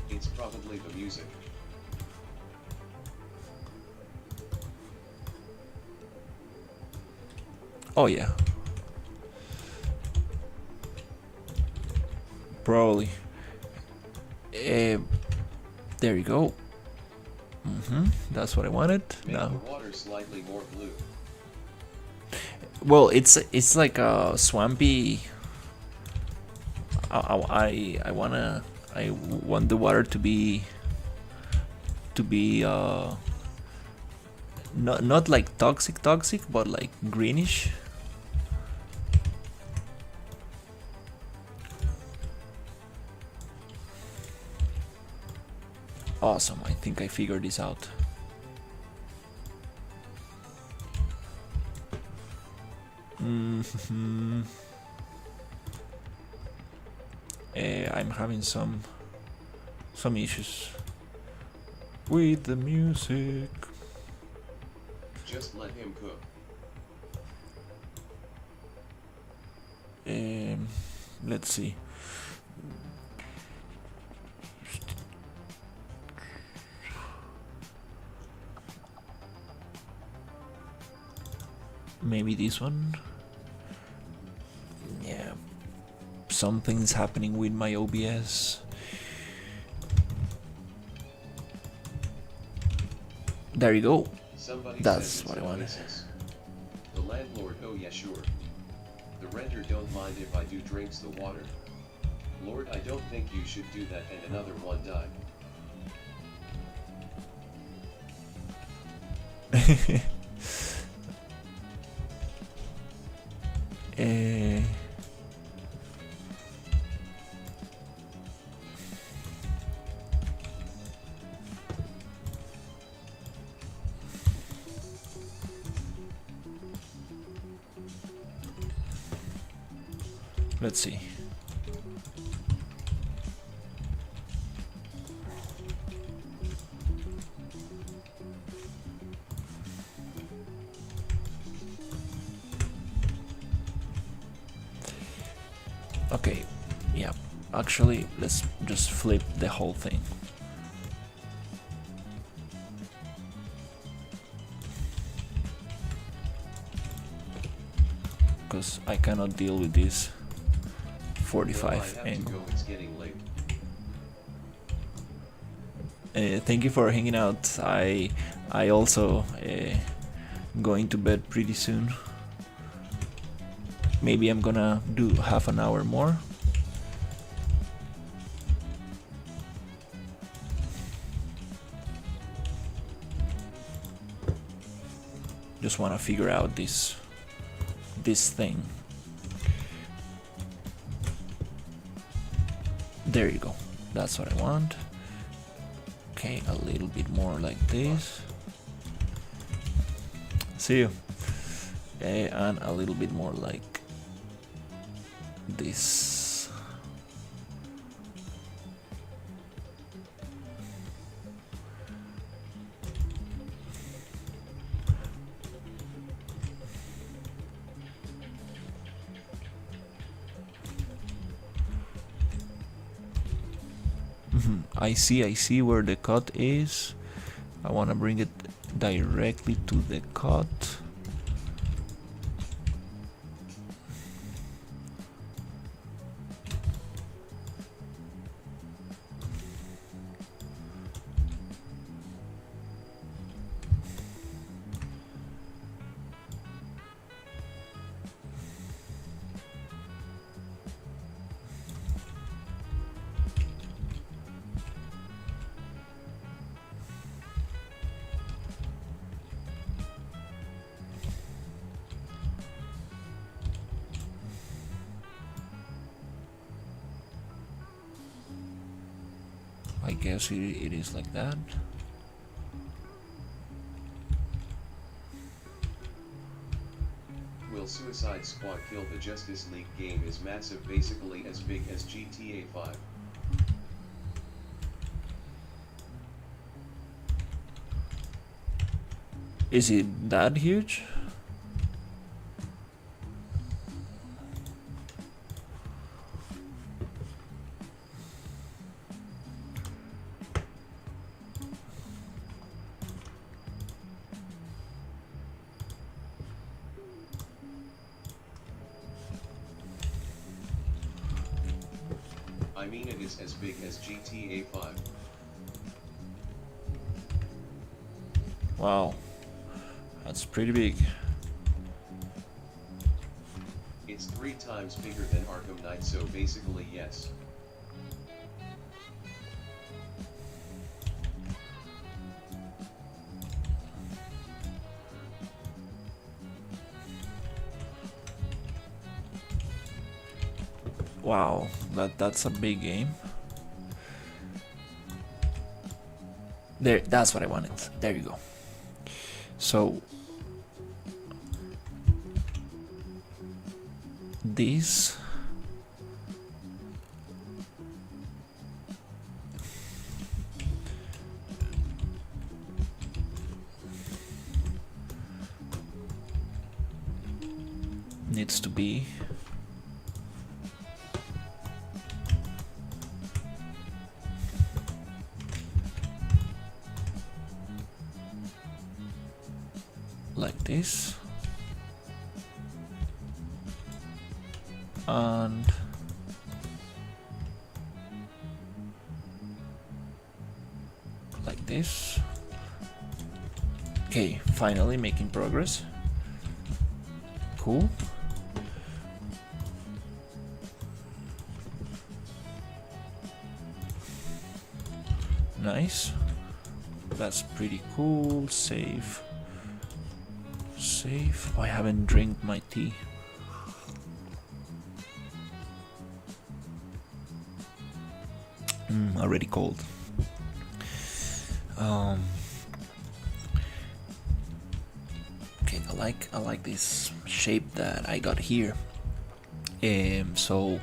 Speaker 2: It's probably the music.
Speaker 1: Oh yeah. Probably. There you go. That's what I wanted.
Speaker 2: Make
Speaker 1: Now,
Speaker 2: the water slightly more blue.
Speaker 1: well, it's like a swampy. I want the water to be not like toxic, but like greenish. Awesome, I think I figured this out. I'm having some issues with the music.
Speaker 2: Just let him cook.
Speaker 1: Let's see. Maybe this one. Yeah, something's happening with my OBS. There you go.
Speaker 2: Somebody
Speaker 1: That's
Speaker 2: says it's
Speaker 1: what I
Speaker 2: an
Speaker 1: wanted.
Speaker 2: oasis. The landlord, oh yeah sure. The renter don't mind if I do drinks the water. Lord, I don't think you should do that, and another one died.
Speaker 1: Let's see. Okay, yeah, actually, let's just flip the whole thing. Because I cannot deal with this 45 angle.
Speaker 2: It's getting late.
Speaker 1: Thank you for hanging out. I also going to bed pretty soon. Maybe I'm gonna do half an hour more. Just wanna figure out this thing. There you go. That's what I want. Okay, a little bit more like this. See you. Okay, and a little bit more like this. I see where the cut is. I want to bring it directly to the cut. I guess it is like that.
Speaker 2: Will Suicide Squad kill the Justice League? Game is massive, basically as big as GTA 5.
Speaker 1: Is it that huge?
Speaker 2: I mean, it is as big as GTA 5.
Speaker 1: Wow, that's pretty big.
Speaker 2: It's 3 times bigger than Arkham Knight, so basically yes.
Speaker 1: Wow, that's a big game. There, that's what I wanted. There you go. So this needs to be like this. and like this. Okay, finally making progress. Cool. Nice. That's pretty cool. Save. Save. Oh, I haven't drank my tea. Already cold. Okay, I like this shape that I got here. So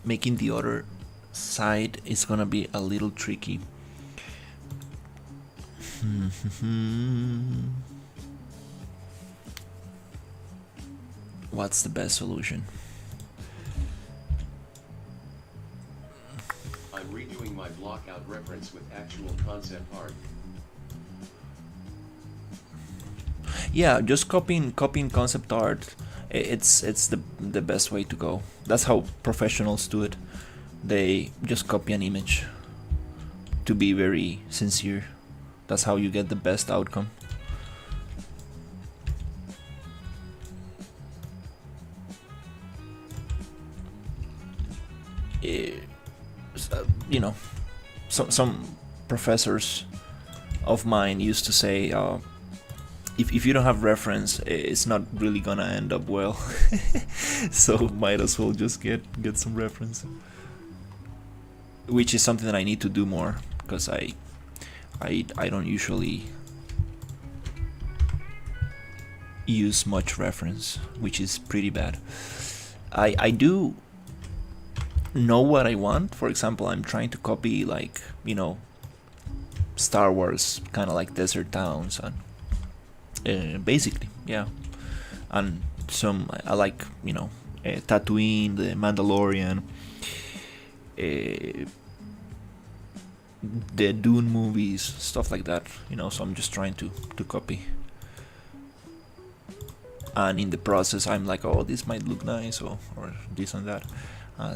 Speaker 1: making the other side is gonna be a little tricky. What's the best solution?
Speaker 2: I'm redoing my blockout reference with actual concept art.
Speaker 1: Yeah, just copying concept art. It's the best way to go. That's how professionals do it. They just copy an image to be very sincere. That's how you get the best outcome. You know, some professors of mine used to say, if you don't have reference, it's not really gonna end up well. So might as well just get some reference, which is something that I need to do more, because I don't usually use much reference, which is pretty bad. I do know what I want. For example, I'm trying to copy, like, you know, Star Wars, kind of like desert towns, and basically, yeah. And some, I like, you know, Tatooine, the Mandalorian, the Dune movies, stuff like that, you know. So I'm just trying to copy, and in the process I'm like, oh, this might look nice, or this and that.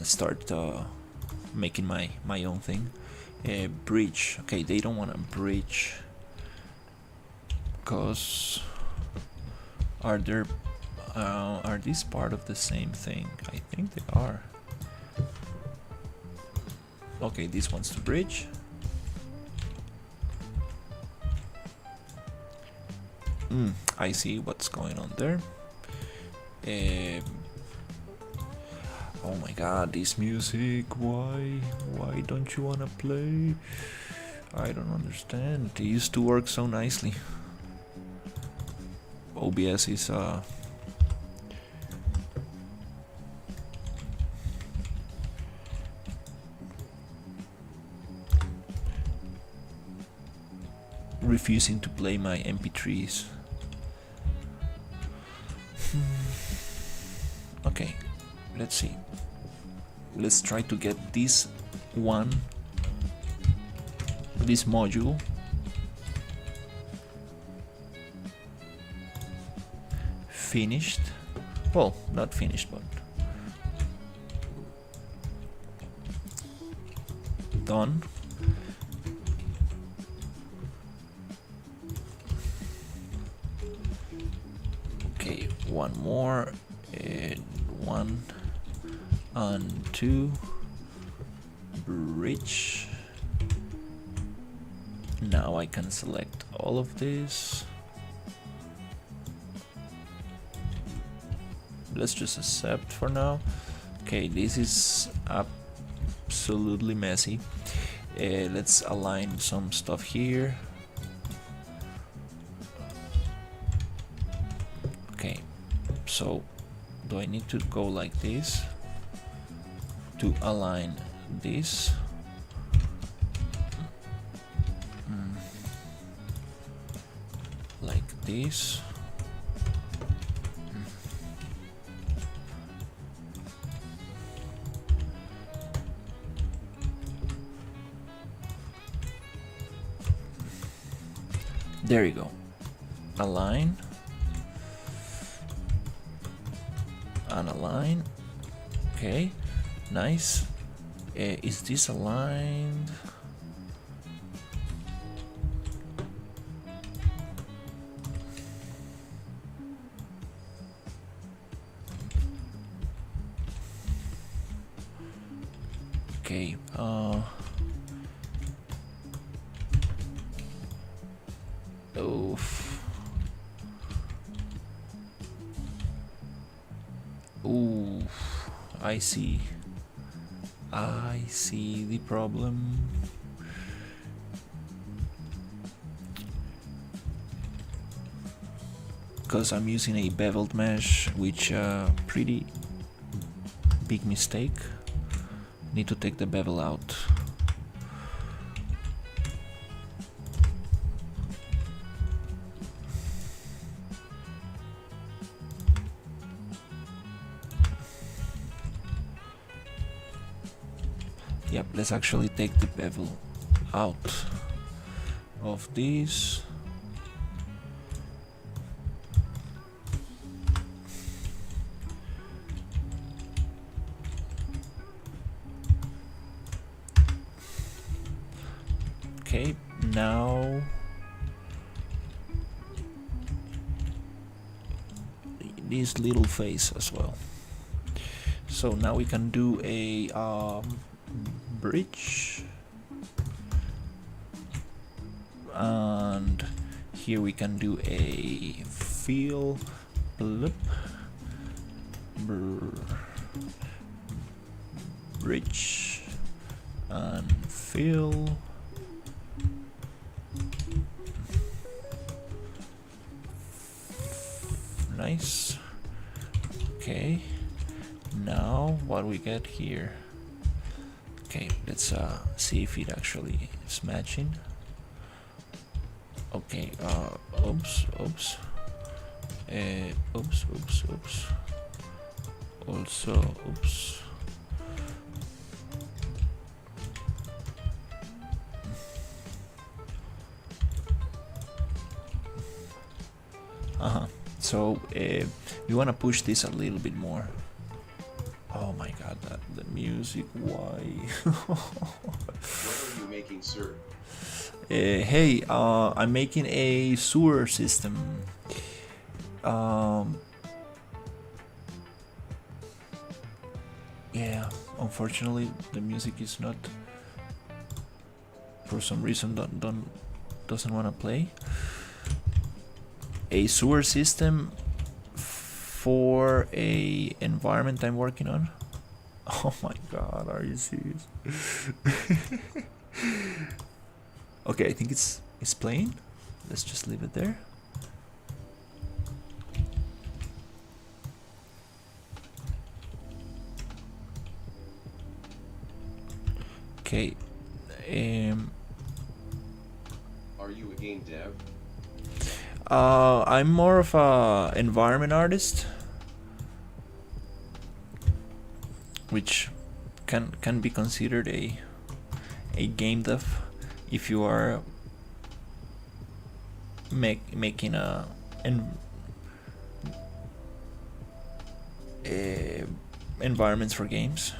Speaker 1: Start making my own thing. Bridge. Okay, they don't want a bridge, because are these part of the same thing? I think they are. Okay, this one's the bridge. I see what's going on there. Oh my god, this music, why don't you wanna play? I don't understand. It used to work so nicely. OBS is refusing to play my MP3s. Okay, let's see. Let's try to get this module finished. Well, not finished, but done. Okay, one more, one and two, bridge. Now I can select all of this. Let's just accept for now. Okay, this is absolutely messy. Let's align some stuff here. Okay, so do I need to go like this to align this? Like this. There you go. Align. and align. Okay, nice. Is this aligned? Okay, oof. Ooh, I see. I see the problem. Because I'm using a beveled mesh, which pretty big mistake. Need to take the bevel out. Yep, let's actually take the bevel out of this. Okay, now this little face as well. So now we can do a bridge, and here we can do a fill, blip, bridge, and fill. Nice. Okay, now what we get here? Okay, let's see if it actually is matching. Okay, oops. Oops. Also, oops. So we want to push this a little bit more. Oh my god, the music, why?
Speaker 2: What are you making, sir?
Speaker 1: Hey, I'm making a sewer system. Yeah, unfortunately the music is not, for some reason, doesn't want to play. A sewer system for a environment I'm working on. Oh my god, are you serious? Okay, I think it's playing. Let's just leave it there. Okay.
Speaker 2: Are you a game dev?
Speaker 1: I'm more of a environment artist, which can be considered a game dev if you are making environments for games.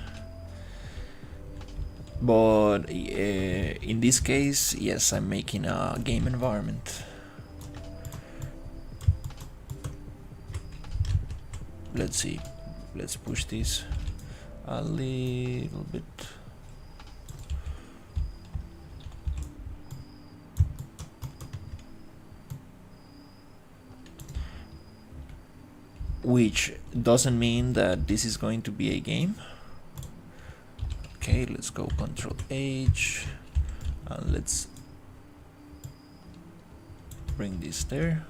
Speaker 1: But in this case, yes, I'm making a game environment. Let's see, let's push this a little bit. Which doesn't mean that this is going to be a game. Okay, let's go Control H and let's bring this there.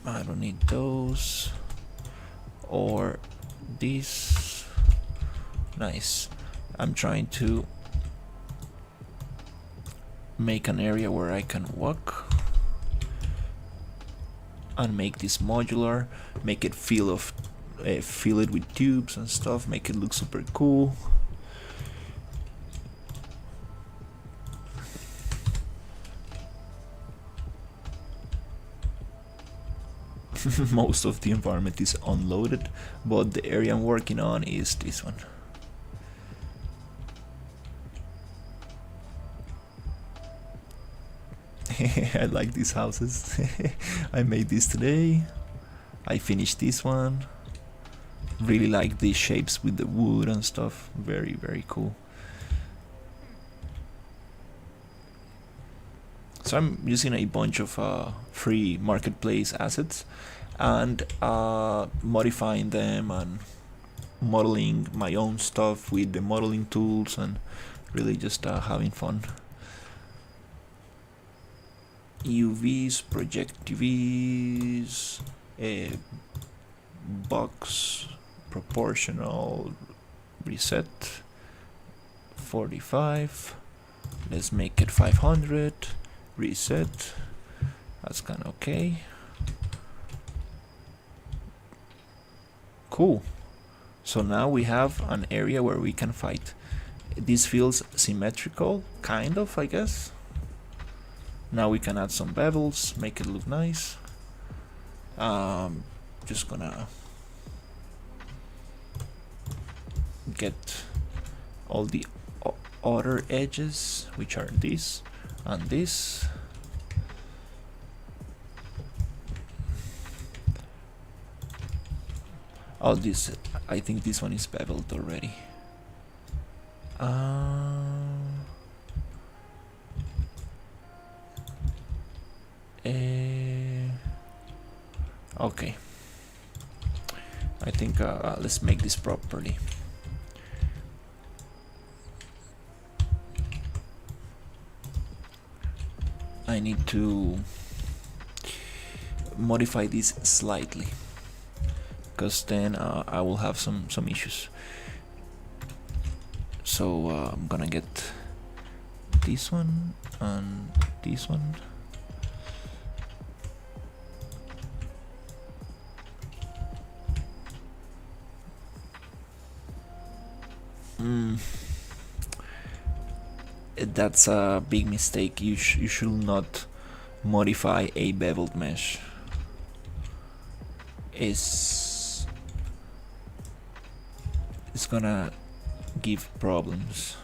Speaker 1: I don't need those or this. Nice. I'm trying to make an area where I can walk and make this modular, make it fill it with tubes and stuff, make it look super cool. Most of the environment is unloaded, but the area I'm working on is this one. I like these houses. I made this today. I finished this one. Really like these shapes with the wood and stuff. Very, very cool. So I'm using a bunch of free marketplace assets and modifying them and modeling my own stuff with the modeling tools and really just having fun. UVs, project UVs, box, proportional, reset, 45, let's make it 500, reset, that's kind of okay. Cool. So now we have an area where we can fight. This feels symmetrical, kind of, I guess. Now we can add some bevels, make it look nice. Just gonna get all the other edges, which are this and this. Oh, this, I think this one is beveled already. Okay. I think let's make this properly. I need to modify this slightly, because then I will have some issues. So I'm gonna get this one and this one. That's a big mistake. You should not modify a beveled mesh. It's gonna give problems.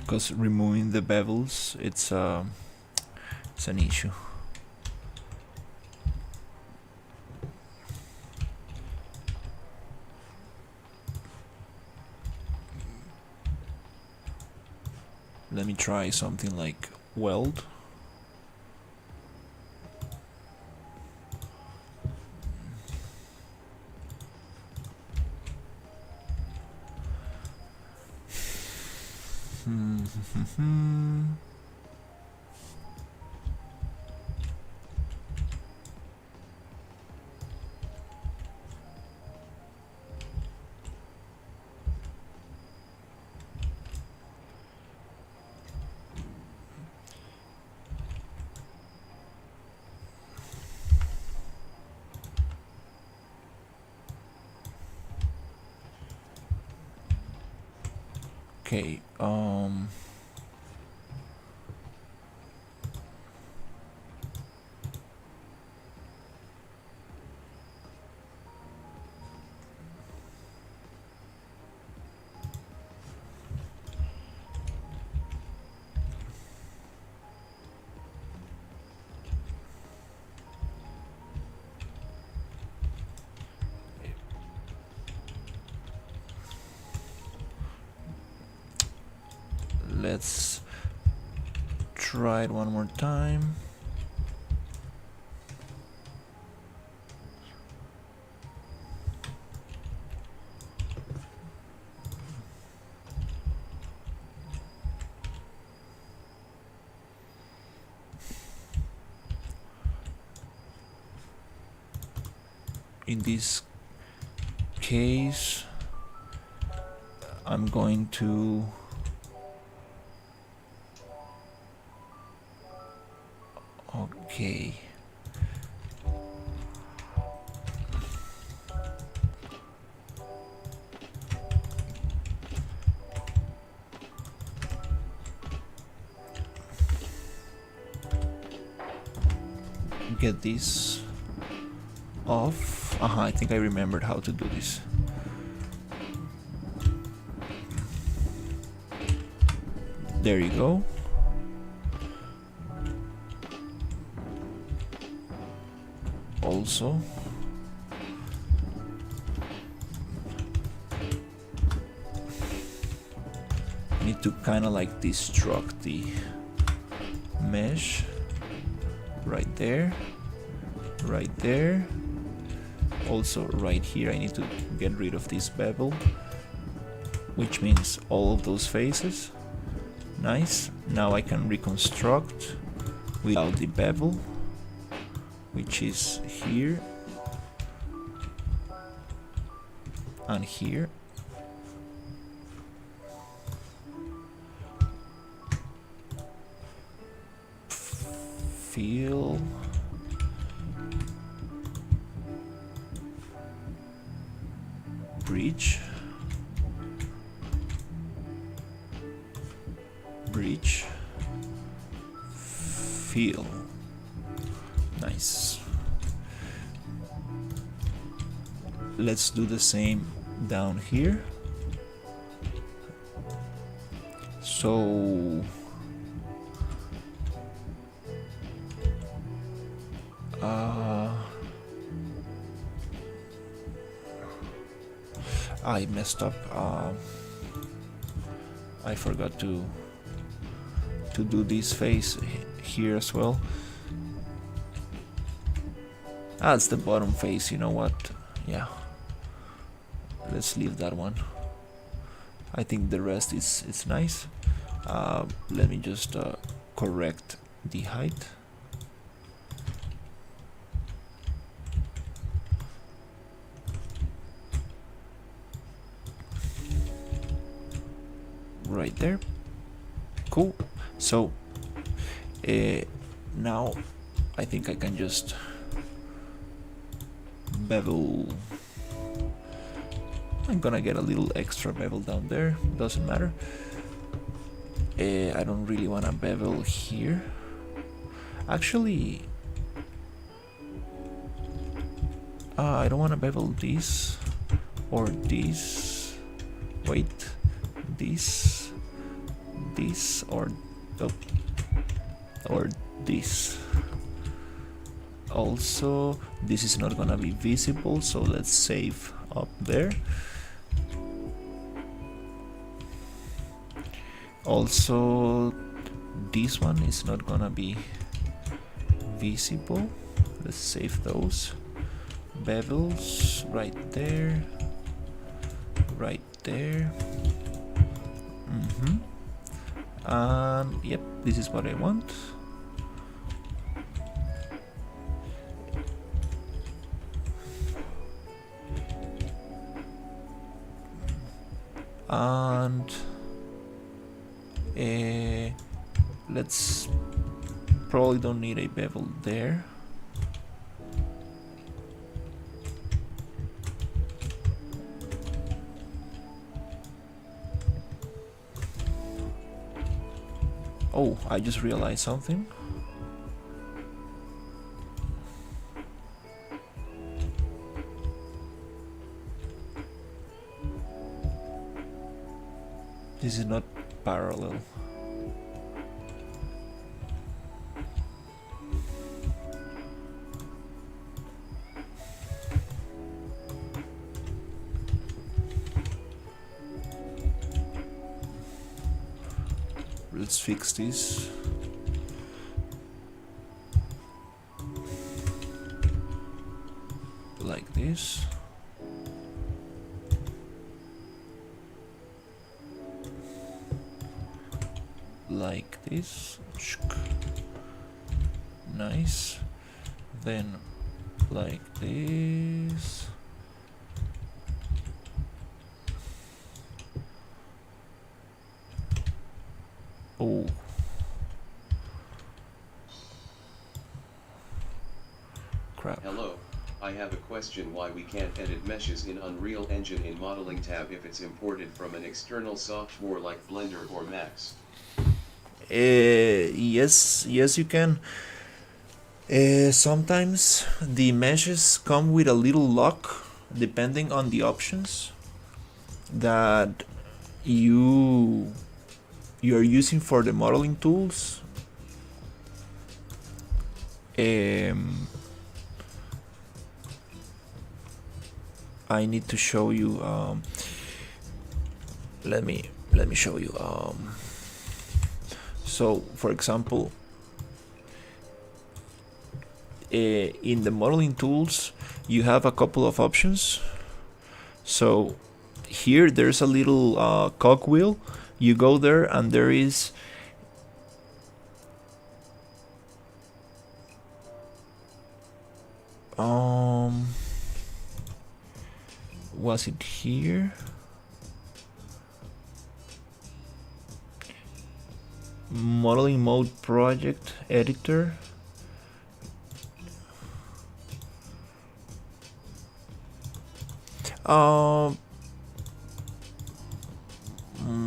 Speaker 1: Because removing the bevels, it's an issue. Let me try something like weld. Okay, let's try it one more time. in this case I'm going to okay. Get this off. I think I remembered how to do this. There you go. Also, need to kind of like destruct the mesh right there, right there. Also right here I need to get rid of this bevel, which means all of those faces. Nice. Now I can reconstruct without the bevel, which is here and here. Feel breach, breach, feel. Nice. Let's do the same down here. So I messed up. I forgot to do this face here as well. It's the bottom face. You know what? Yeah, let's leave that one. I think the rest is nice. Let me just correct the height. Right there. Cool. So now I think I can just bevel. I'm gonna get a little extra bevel down there, doesn't matter. I don't really want to bevel here. Actually, I don't want to bevel this or this. Wait, this or this. Also, this is not gonna be visible, so let's save up there. Also, this one is not gonna be visible. Let's save those bevels right there, right there. Yep, this is what I want. And let's probably don't need a bevel there. Oh, I just realized something. This is not parallel. Let's fix this. Like this. Like this. Nice. Then like this. crap.
Speaker 2: Hello, I have a question why we can't edit meshes in Unreal Engine in Modeling tab if it's imported from an external software like Blender or Max.
Speaker 1: Yes, you can. Sometimes the meshes come with a little lock depending on the options that you are using for the modeling tools. I need to show you. Let me show you. So, for example, in the modeling tools, you have a couple of options. So here there's a little cogwheel. You go there and there is was it here? Modeling mode project editor.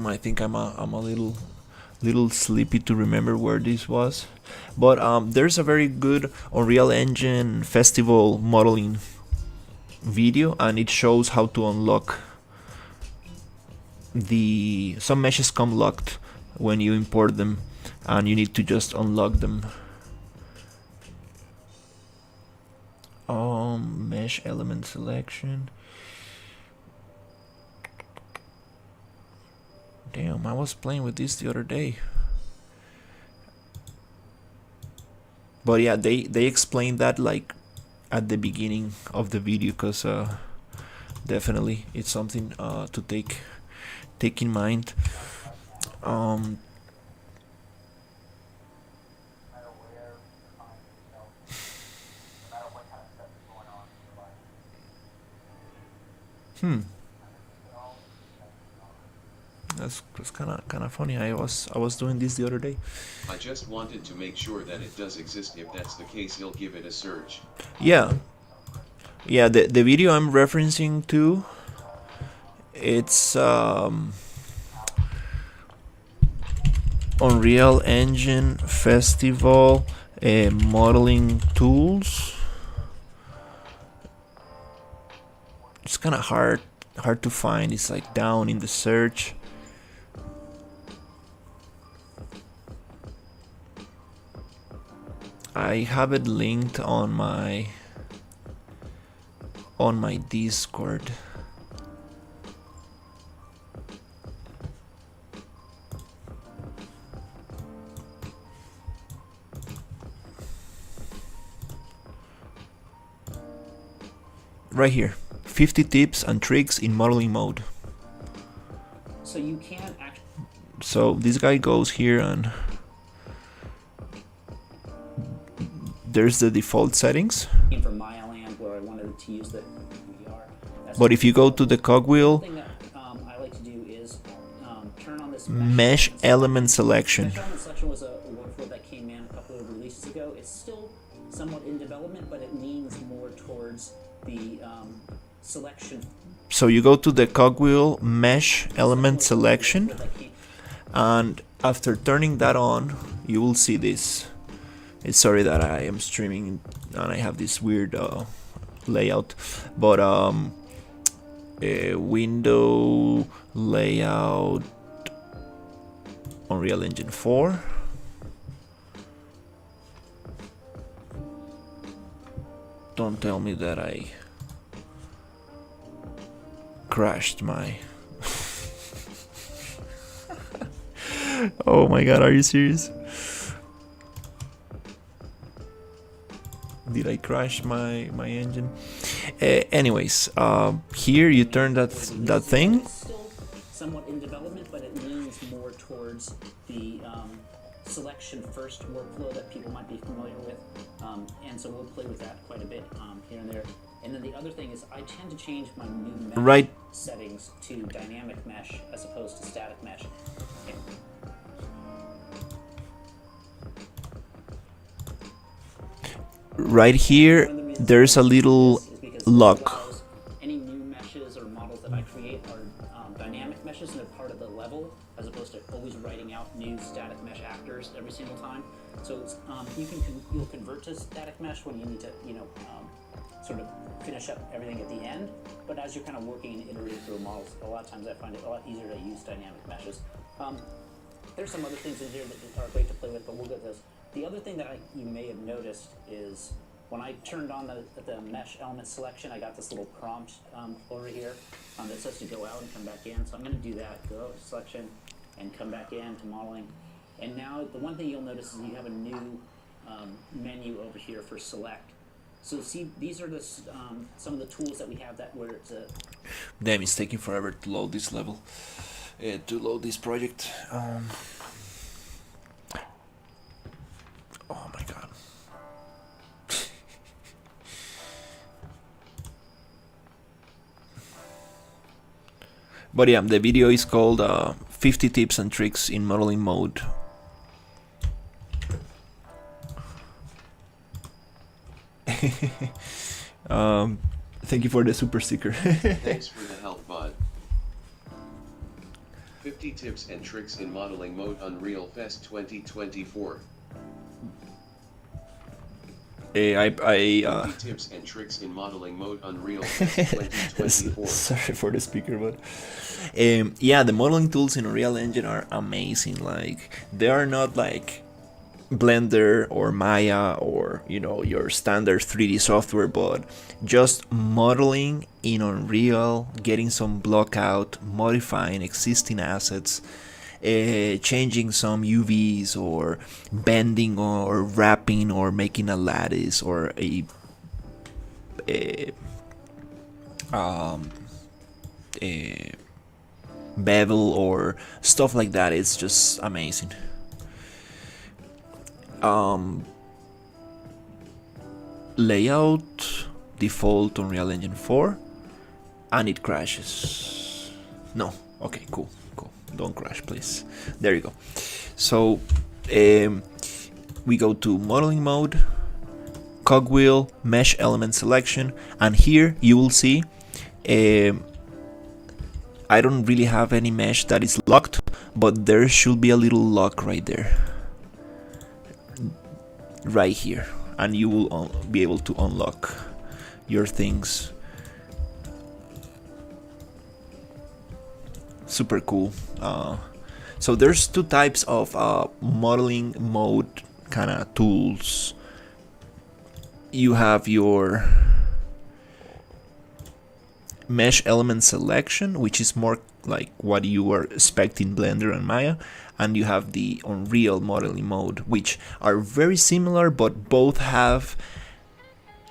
Speaker 1: I think I'm a little sleepy to remember where this was, but there's a very good Unreal Engine Festival modeling video, and it shows how to unlock some meshes come locked when you import them, and you need to just unlock them. Mesh element selection. Damn, I was playing with this the other day. But yeah, they explained that like at the beginning of the video, because definitely it's something to take in mind. That's kind of funny. I was doing this the other day.
Speaker 2: I just wanted to make sure that it does exist. If that's the case, he'll give it a search.
Speaker 1: Yeah, the video I'm referencing to, it's Unreal Engine Festival modeling tools. It's kind of hard to find. It's like down in the search. I have it linked on my Discord. Right here, 50 tips and tricks in modeling mode.
Speaker 3: So you can't actually.
Speaker 1: So this guy goes here and there's the default settings.
Speaker 3: For my land where I wanted to use the VR.
Speaker 1: But if you go to the cogwheel,
Speaker 3: thing that I like to do is turn on this
Speaker 1: mesh element selection.
Speaker 3: Mesh element selection was a workflow that came in a couple of releases ago. It's still somewhat in development, but it leans more towards the selection.
Speaker 1: So you go to the cogwheel mesh element selection, and after turning that on, you will see this. It's sorry that I am streaming and I have this weird layout, but window layout, Unreal Engine 4. Don't tell me that I crashed my oh my god, are you serious? Did I crash my engine? Anyways, here you turn that thing.
Speaker 3: It's still somewhat in development, but it leans more towards the selection first workflow that people might be familiar with, and so we'll play with that quite a bit here and there. And then the other thing is I tend to change my new mesh settings to dynamic mesh as opposed to static mesh. Okay.
Speaker 1: Right here,
Speaker 3: reason
Speaker 1: there's a
Speaker 3: I do
Speaker 1: little
Speaker 3: this is because this
Speaker 1: lock.
Speaker 3: allows any new meshes or models that I create are dynamic meshes and they're part of the level, as opposed to always writing out new static mesh actors every single time. So it's, you'll convert to static mesh when you need to sort of finish up everything at the end. But as you're kind of working and iterating through models, a lot of times I find it a lot easier to use dynamic meshes. There's some other things in here that are great to play with, but we'll get to those. The other thing that you may have noticed is when I turned on the mesh element selection, I got this little prompt over here that says to go out and come back in. So I'm going to do that, go out to selection and come back in to modeling. And now the one thing you'll notice is you have a new menu over here for select. So see, these are some of the tools that we have that where it's a...
Speaker 1: Damn, it's taking forever to load this level, to load this project. Oh my god. But yeah, the video is called 50 Tips and Tricks in Modeling Mode. Thank you for the super sticker.
Speaker 2: Thanks for the help, bud. 50 tips and tricks in modeling mode Unreal Fest 2024. 50 tips and tricks in modeling mode Unreal Fest 2024.
Speaker 1: Sorry for the speaker, but yeah, the modeling tools in Unreal Engine are amazing. Like, they are not like Blender or Maya or your standard 3D software, but just modeling in Unreal, getting some block out, modifying existing assets, changing some UVs or bending or wrapping or making a lattice or a bevel or stuff like that. It's just amazing. Layout default Unreal Engine 4 and it crashes. No, okay, cool, don't crash please. There you go. So we go to modeling mode, cogwheel, mesh element selection, and here you will see I don't really have any mesh that is locked, but there should be a little lock right there, right here, and you will be able to unlock your things. Super cool. So there's two types of modeling mode kind of tools. You have your mesh element selection, which is more like what you are expecting Blender and Maya, and you have the Unreal modeling mode, which are very similar, but both have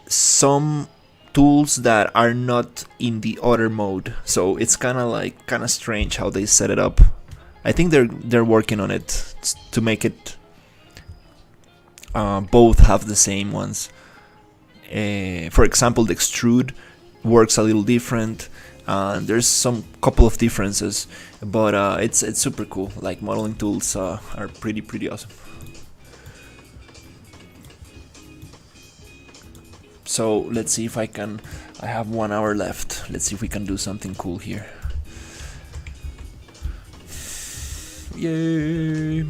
Speaker 1: some tools that are not in the other mode. So it's kind of strange how they set it up. I think they're working on it to make it both have the same ones. For example, the extrude works a little different. There's some couple of differences, but it's super cool. Like, modeling tools are pretty awesome. So let's see if I have 1 hour left. Let's see if we can do something cool here. Yay!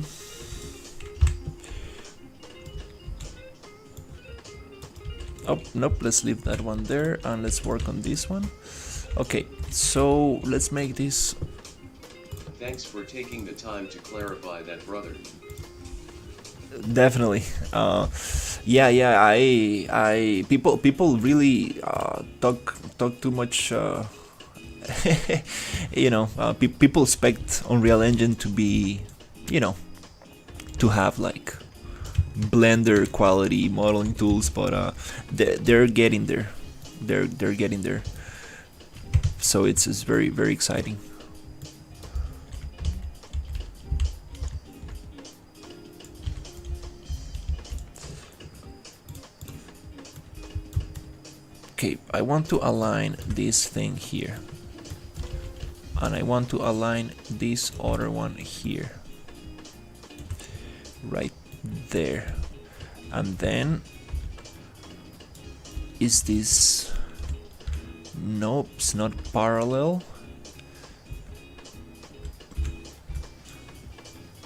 Speaker 1: Oh, nope, let's leave that one there and let's work on this one. Okay, so let's make this.
Speaker 2: Thanks for taking the time to clarify that, brother.
Speaker 1: Definitely. Yeah, I people really talk too much. People expect Unreal Engine to be, to have like Blender quality modeling tools, but they're getting there. They're getting there. So it's very, very exciting. Okay, I want to align this thing here, and I want to align this other one here, right there. And then Is this... Nope, it's not parallel.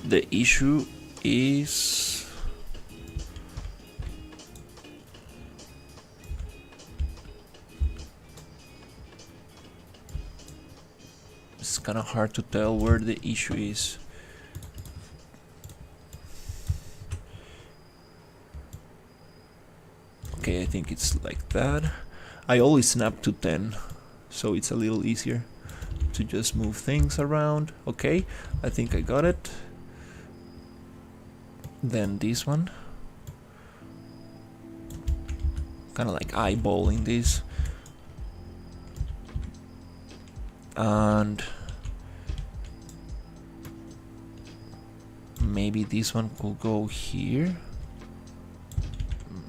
Speaker 1: The issue is... It's kind of hard to tell where the issue is. Okay, I think it's like that. I always snap to 10, so it's a little easier to just move things around. Okay, I think I got it. Then this one. Kind of like eyeballing this. And maybe this one could go here.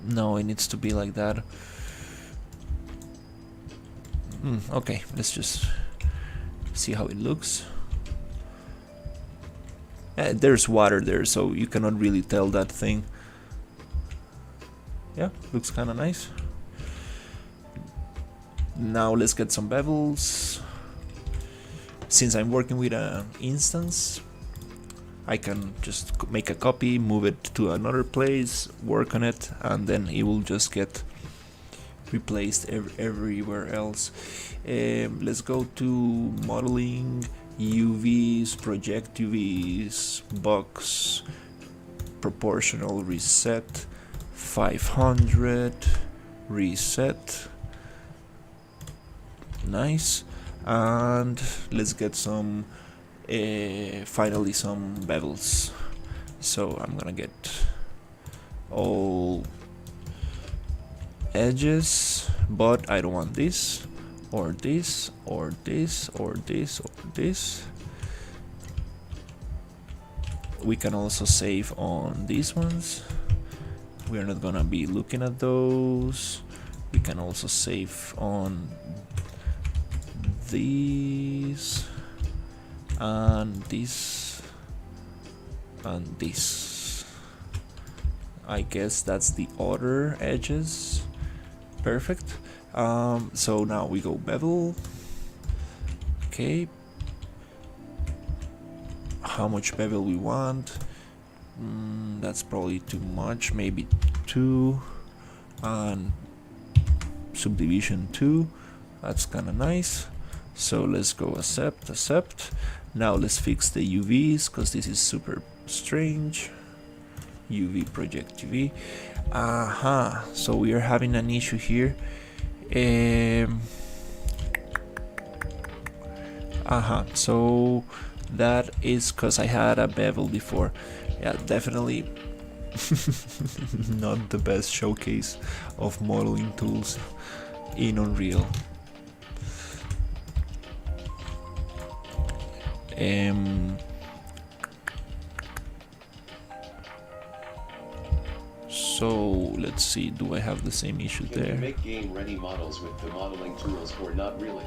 Speaker 1: No, it needs to be like that. Okay, let's just see how it looks. There's water there, so you cannot really tell that thing. Yeah, looks kind of nice. Now let's get some bevels. Since I'm working with an instance, I can just make a copy, move it to another place, work on it, and then it will just get replaced everywhere else. Let's go to modeling, UVs, project UVs, box, proportional reset, 500, reset. Nice. And let's get some finally some bevels. So I'm gonna get all edges, but I don't want this or this or this or this or this. We can also save on these ones. We are not gonna be looking at those. We can also save on these and this and this. I guess that's the other edges. Perfect. So now we go bevel. Okay, how much bevel we want? That's probably too much, maybe 2, and subdivision 2. That's kind of nice. So let's go accept. Now let's fix the UVs, because this is super strange. UV project UV. So we are having an issue here. So that is because I had a bevel before. Yeah, definitely not the best showcase of modeling tools in Unreal. So let's see, do I have the same issue
Speaker 2: Can
Speaker 1: there?
Speaker 2: you make game-ready models with the modeling tools or not really?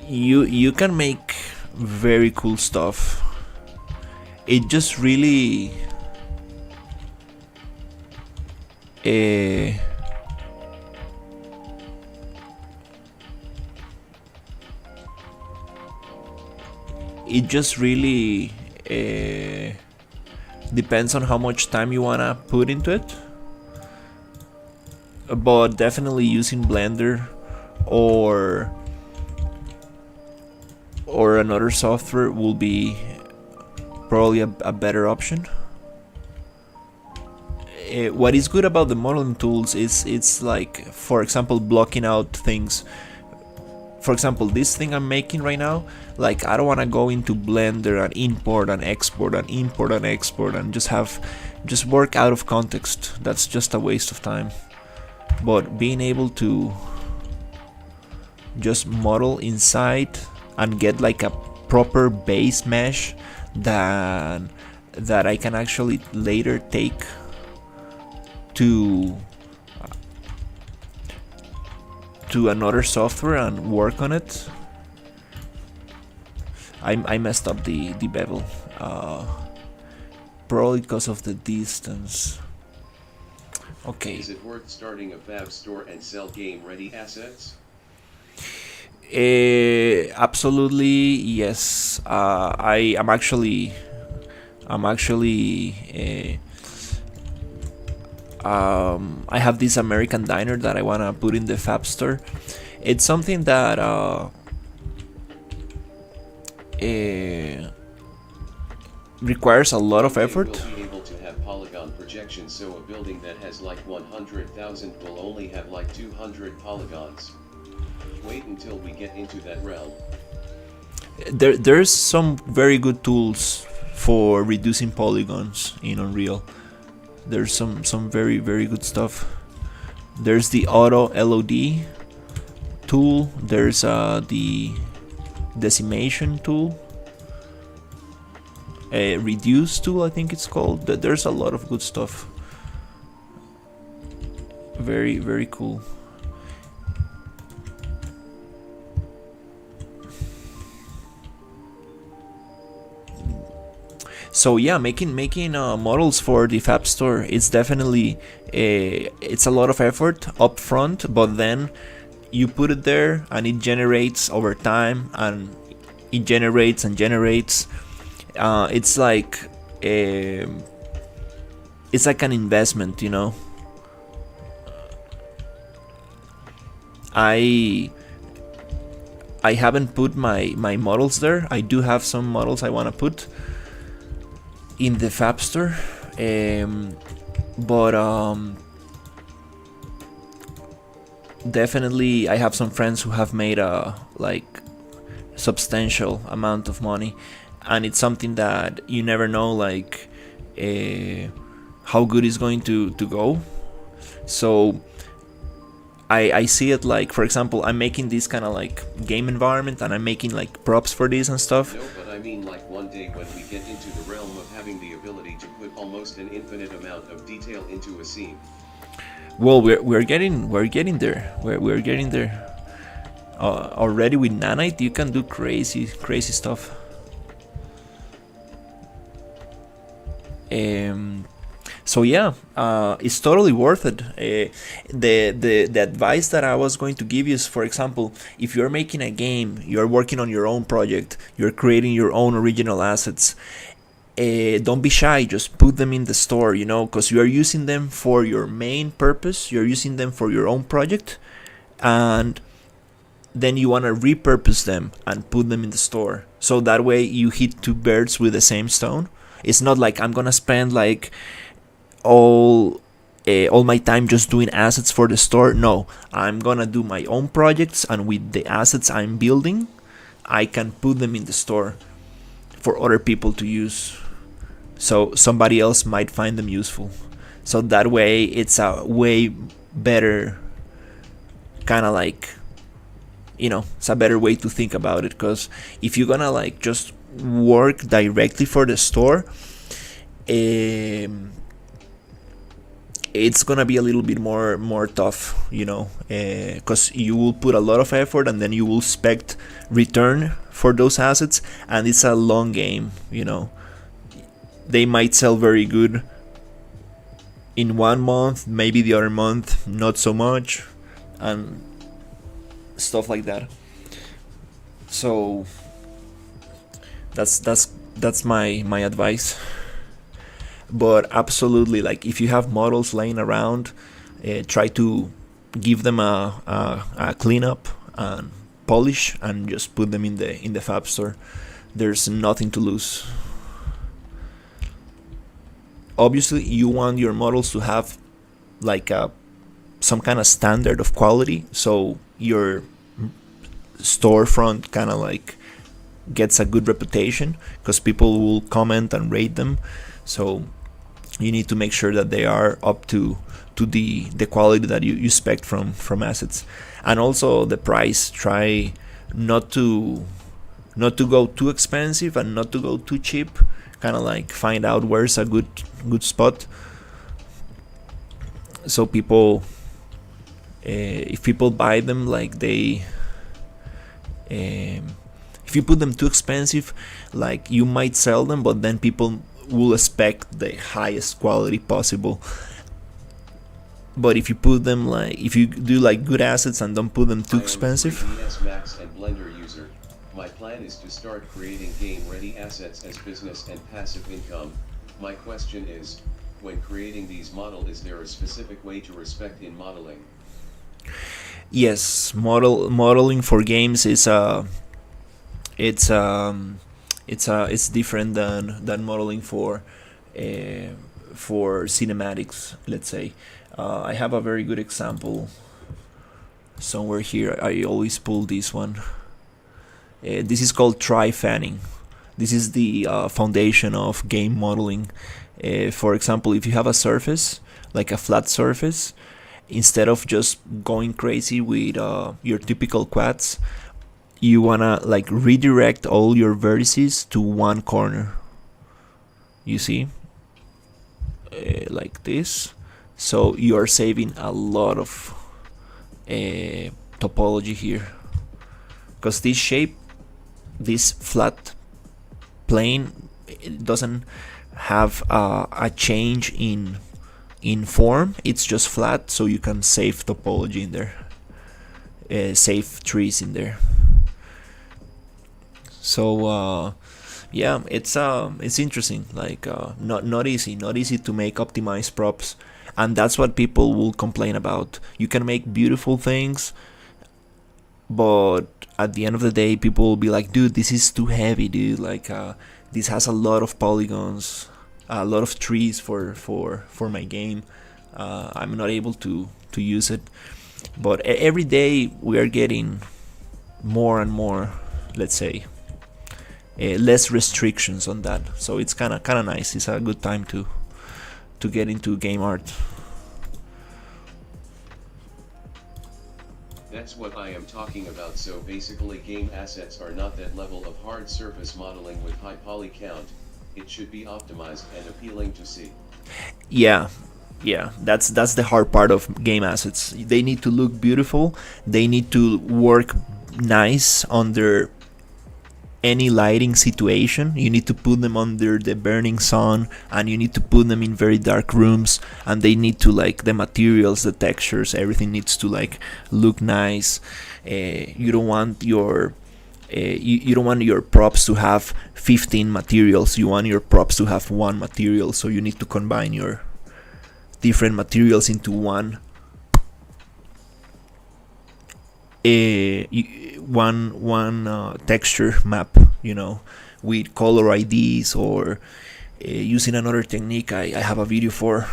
Speaker 1: You can make very cool stuff. It just really depends on how much time you wanna put into it. But definitely using Blender or another software will be probably a better option. What is good about the modeling tools is it's like, for example, blocking out things. For example, this thing I'm making right now, like I don't want to go into Blender and import and export and import and export and just work out of context. That's just a waste of time. But being able to just model inside and get like a proper base mesh that I can actually later take to another software and work on it. I messed up the bevel. probably because of the distance. Okay.
Speaker 2: Is it worth starting a fab store and sell game-ready assets?
Speaker 1: Absolutely yes. I'm actually I have this American diner that I wanna put in the fab store. It's something that requires a lot of effort.
Speaker 2: We'll be able to have polygon projection, so a building that has like 100,000 will only have like 200 polygons. Wait until we get into that realm.
Speaker 1: There's some very good tools for reducing polygons in Unreal. There's some very good stuff. There's the auto LOD tool. There's the decimation tool, a reduce tool, I think it's called. There's a lot of good stuff. Very cool. So yeah, making models for the fab store, it's definitely it's a lot of effort up front, but then you put it there and it generates over time, and it generates and generates. It's like an investment, you know. I haven't put my models there. I do have some models I want to put in the fab store, but definitely I have some friends who have made a like substantial amount of money, and it's something that you never know like how good it's going to go. So I see it like, for example, I'm making this kind of like game environment, and I'm making like props for this and stuff.
Speaker 2: No, but I mean like one day when we get into the realm of having the ability to put almost an infinite amount of detail into a scene.
Speaker 1: Well, we're getting there. We're getting there. Already with Nanite, you can do crazy stuff. So yeah, it's totally worth it. The advice that I was going to give you is, for example, if you're making a game, you're working on your own project, you're creating your own original assets, don't be shy, just put them in the store, you know, because you are using them for your main purpose, you're using them for your own project, and then you want to repurpose them and put them in the store. So that way you hit two birds with the same stone. It's not like I'm gonna spend like all my time just doing assets for the store. No, I'm gonna do my own projects, and with the assets I'm building, I can put them in the store for other people to use, so somebody else might find them useful. So that way it's a way better kind of like, you know, it's a better way to think about it, because if you're gonna like just work directly for the store, it's gonna be a little bit more tough, you know, because you will put a lot of effort and then you will expect return for those assets, and it's a long game, you know. They might sell very good in 1 month, maybe the other month not so much, and stuff like that. So that's my advice. But absolutely, like if you have models laying around, try to give them a cleanup and polish, and just put them in the fab store. There's nothing to lose. Obviously, you want your models to have like some kind of standard of quality, so your storefront kind of like gets a good reputation, because people will comment and rate them. So you need to make sure that they are up to the quality that you expect from assets. And also the price, try not to go too expensive and not to go too cheap. Kind of like find out where's a good spot, so people, if people buy them, like they, if you put them too expensive, like you might sell them, but then people will expect the highest quality possible. But if you put them like, if you do like good assets and don't put them too expensive.
Speaker 2: I am a 3ds Max and Blender user. My plan is to start creating game-ready assets as business and passive income. My question is, when creating these models, is there a specific way to respect in modeling?
Speaker 1: Yes, modeling for games is it's different than modeling for cinematics. Let's say I have a very good example somewhere here. I always pull this one. This is called tri-fanning. This is the foundation of game modeling. For example, if you have a surface, like a flat surface, instead of just going crazy with your typical quads, you wanna like redirect all your vertices to one corner. You see, like this. So you are saving a lot of topology here, because this shape, this flat plane, it doesn't have a change in form. It's just flat, so you can save topology in there, save trees in there. So yeah, it's interesting. Like not easy to make optimized props, and that's what people will complain about. You can make beautiful things, but at the end of the day, people will be like, dude, this is too heavy, dude. Like this has a lot of polygons, a lot of trees for my game. I'm not able to use it. But every day we are getting more and more, let's say, less restrictions on that. So it's kind of nice. It's a good time to get into game art.
Speaker 2: That's what I am talking about. So basically game assets are not that level of hard surface modeling with high poly count. It should be optimized and appealing to see.
Speaker 1: Yeah, that's the hard part of game assets. They need to look beautiful. They need to work nice under any lighting situation. You need to put them under the burning sun, and you need to put them in very dark rooms, and they need to, like, the materials, the textures, everything needs to like look nice. You don't want your you don't want your props to have 15 materials. You want your props to have one material, so you need to combine your different materials into one texture map, with color IDs, or using another technique. I have a video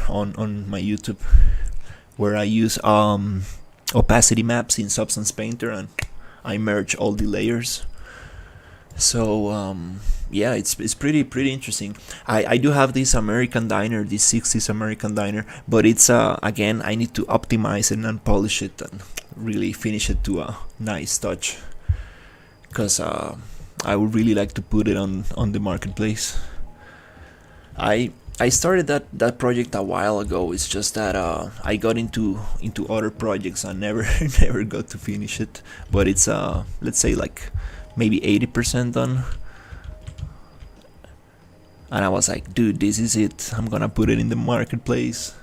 Speaker 1: on my YouTube where I use opacity maps in Substance Painter, and I merge all the layers. So yeah, it's pretty interesting. I do have this American Diner, this 60s American Diner, but it's again, I need to optimize it and polish it and really finish it to a nice touch, because I would really like to put it on the marketplace. I started that project a while ago. It's just that I got into other projects and never never got to finish it. But it's let's say like maybe 80% done. And I was like, dude, this is it. I'm gonna put it in the marketplace.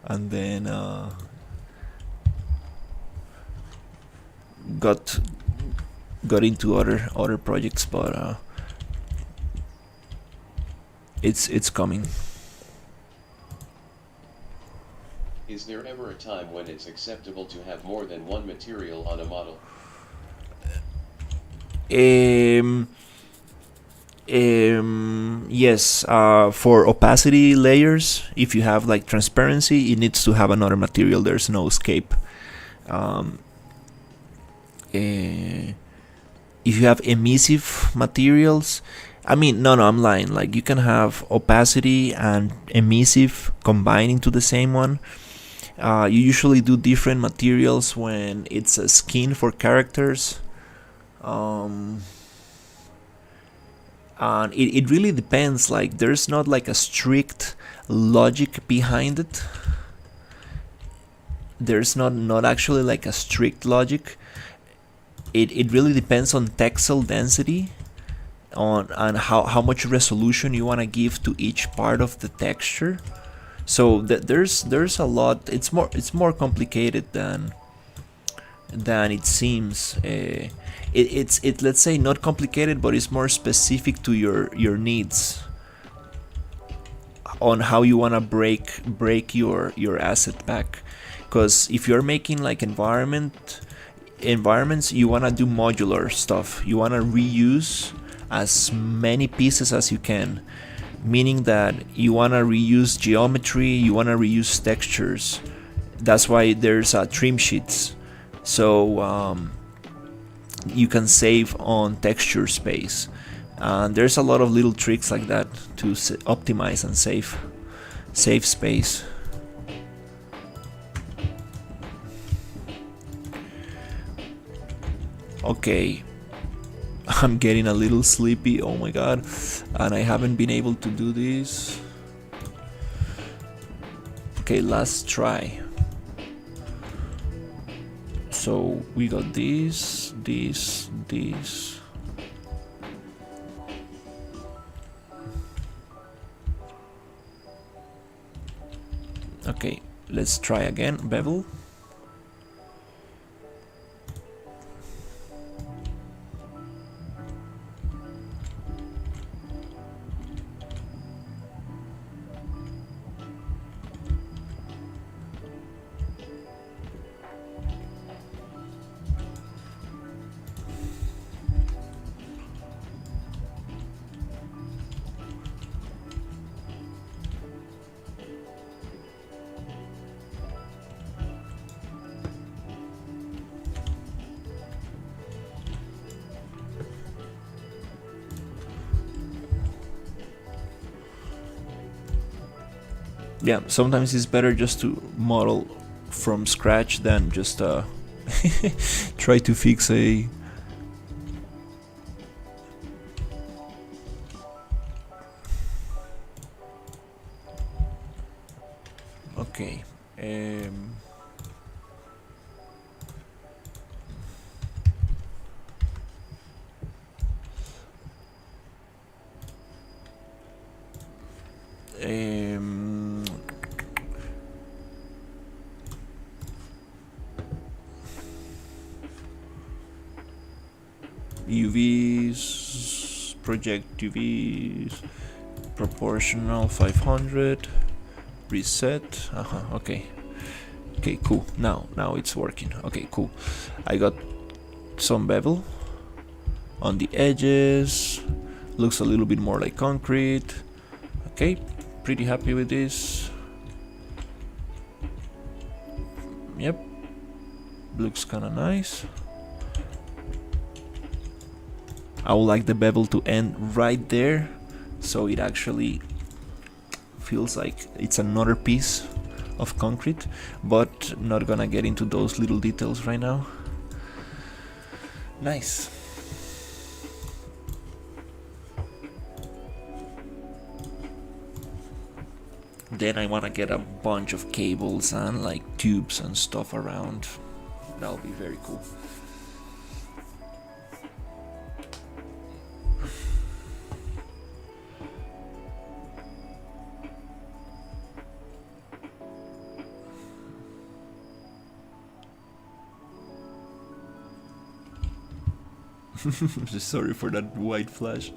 Speaker 1: And then got into other projects, but it's coming.
Speaker 2: Is there ever a time when it's acceptable to have more than one material on a model?
Speaker 1: Yes, for opacity layers, if you have like transparency, it needs to have another material. There's no escape. If you have emissive materials, no, I'm lying. Like, you can have opacity and emissive combined into the same one. You usually do different materials when it's a skin for characters. And it really depends. Like, there's not like a strict logic behind it. There's not actually like a strict logic. It really depends on textile density on how much resolution you want to give to each part of the texture. So there's a lot. It's more complicated than it seems. It's let's say not complicated, but it's more specific to your needs on how you want to break your asset back. Because if you're making like environments, you want to do modular stuff. You want to reuse as many pieces as you can, meaning that you want to reuse geometry, you want to reuse textures. That's why there's trim sheets, so you can save on texture space. And there's a lot of little tricks like that to optimize and save space. Okay, I'm getting a little sleepy, oh my god, and I haven't been able to do this. Okay, last try. So we got this. Okay, let's try again, bevel. Yeah, sometimes it's better just to model from scratch than just try to fix a... Okay. UVs, project UVs, proportional 500, reset. Okay. Okay, cool. Now it's working. Okay, cool. I got some bevel on the edges. Looks a little bit more like concrete. Okay, pretty happy with this. Yep, looks kind of nice. I would like the bevel to end right there, so it actually feels like it's another piece of concrete, but not gonna get into those little details right now. Nice. Then I want to get a bunch of cables and like tubes and stuff around. That'll be very cool. Sorry for that white flash.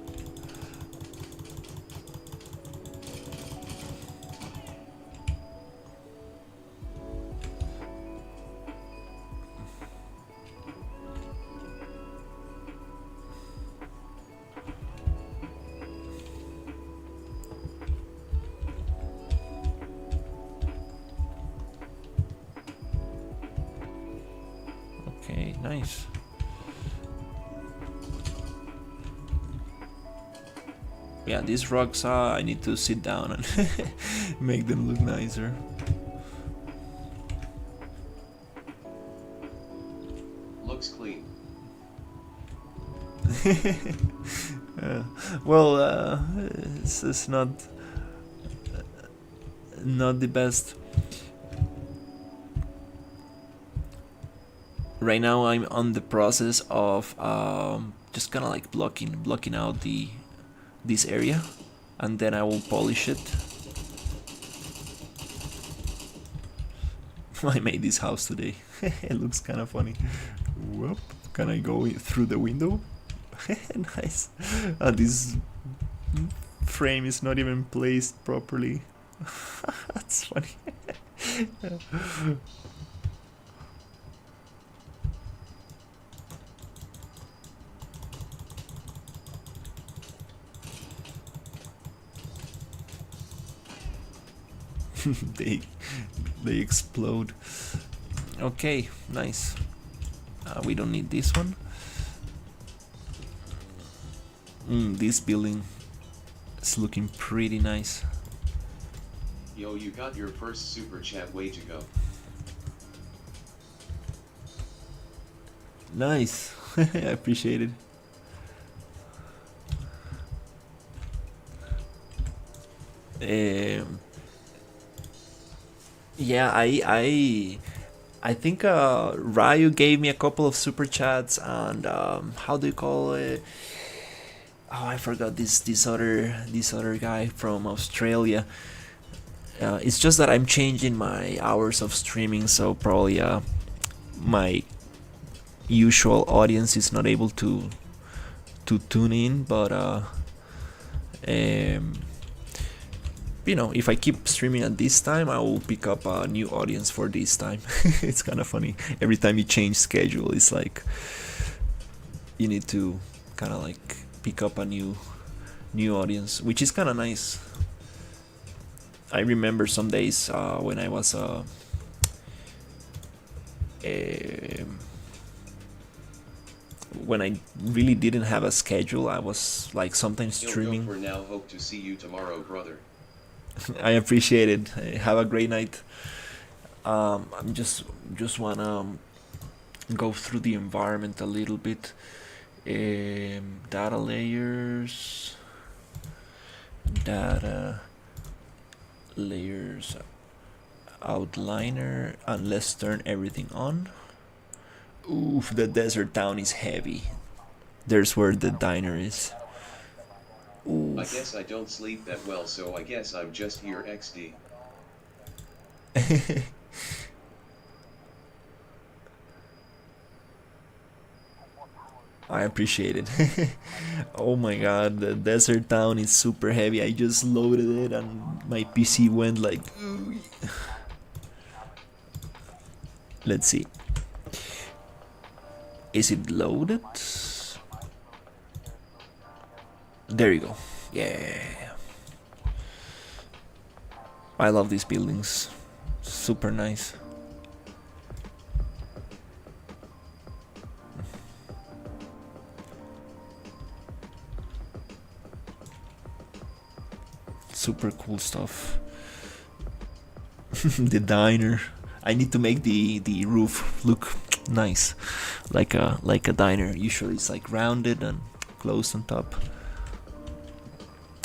Speaker 1: Okay, nice. Yeah, these rocks, I need to sit down and make them look nicer.
Speaker 2: Looks clean.
Speaker 1: Well, it's not the best. Right now I'm on the process of just kind of like blocking out this area, and then I will polish it. I made this house today. It looks kind of funny. Whoop. Can I go through the window? Nice. This frame is not even placed properly. That's funny. they explode. Okay, nice. We don't need this one. This building is looking pretty nice.
Speaker 2: Yo, you got your first super chat, way to go.
Speaker 1: Nice. I appreciate it. Yeah, I think Ryu gave me a couple of super chats, and how do you call it? Oh, I forgot this other guy from Australia. It's just that I'm changing my hours of streaming, so probably my usual audience is not able to tune in, but you know, if I keep streaming at this time, I will pick up a new audience for this time. It's kind of funny. Every time you change schedule, it's like you need to kind of like pick up a new audience, which is kind of nice. I remember some days when I was when I really didn't have a schedule, I was like sometimes streaming.
Speaker 2: For now, hope to see you tomorrow, brother.
Speaker 1: I appreciate it. Have a great night. I'm just wanna go through the environment a little bit. Data layers, outliner, and let's turn everything on. Oof, the desert town is heavy. There's where the diner is. Oof.
Speaker 2: I guess I don't sleep that well, so I guess I'm just here XD.
Speaker 1: I appreciate it. Oh my god, the desert town is super heavy. I just loaded it and my PC went like... Let's see. Is it loaded? There you go. Yeah. I love these buildings. Super nice. Super cool stuff. The diner. I need to make the roof look nice, like a diner. Usually it's like rounded and closed on top.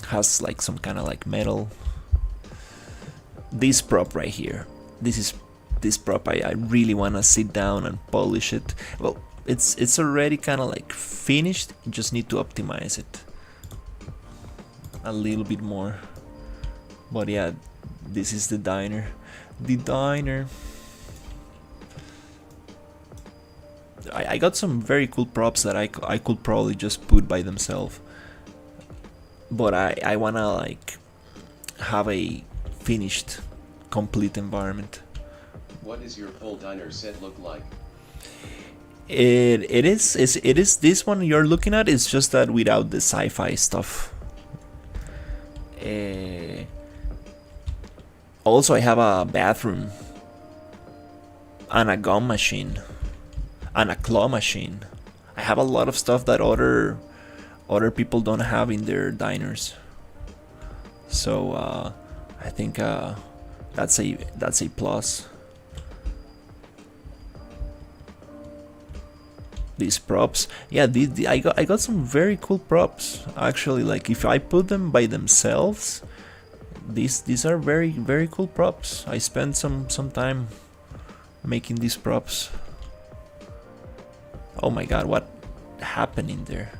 Speaker 1: Has like some kind of like metal. This prop right here. This prop. I really wanna sit down and polish it. Well, it's already kind of like finished. You just need to optimize it a little bit more. But yeah, this is the diner. The diner. I got some very cool props that I could probably just put by themselves. But I wanna like have a finished, complete environment.
Speaker 2: What does your full diner set look like?
Speaker 1: It is this one you're looking at. It's just that without the sci-fi stuff. Also, I have a bathroom and a gum machine and a claw machine. I have a lot of stuff that other people don't have in their diners. So I think that's a plus. These props, yeah, I got some very cool props actually. Like if I put them by themselves, these are very very cool props. I spent some time making these props. Oh my god, what happened in there?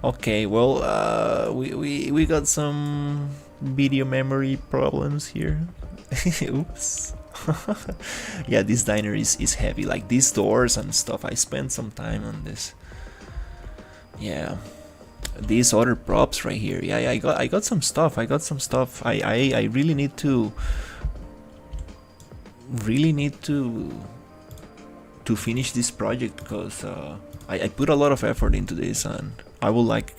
Speaker 1: Okay, well, we got some video memory problems here. Oops. Yeah, this diner is heavy, like these doors and stuff. I spent some time on this. Yeah, these other props right here. Yeah, I got some stuff. I really need to finish this project because I put a lot of effort into this, and I would like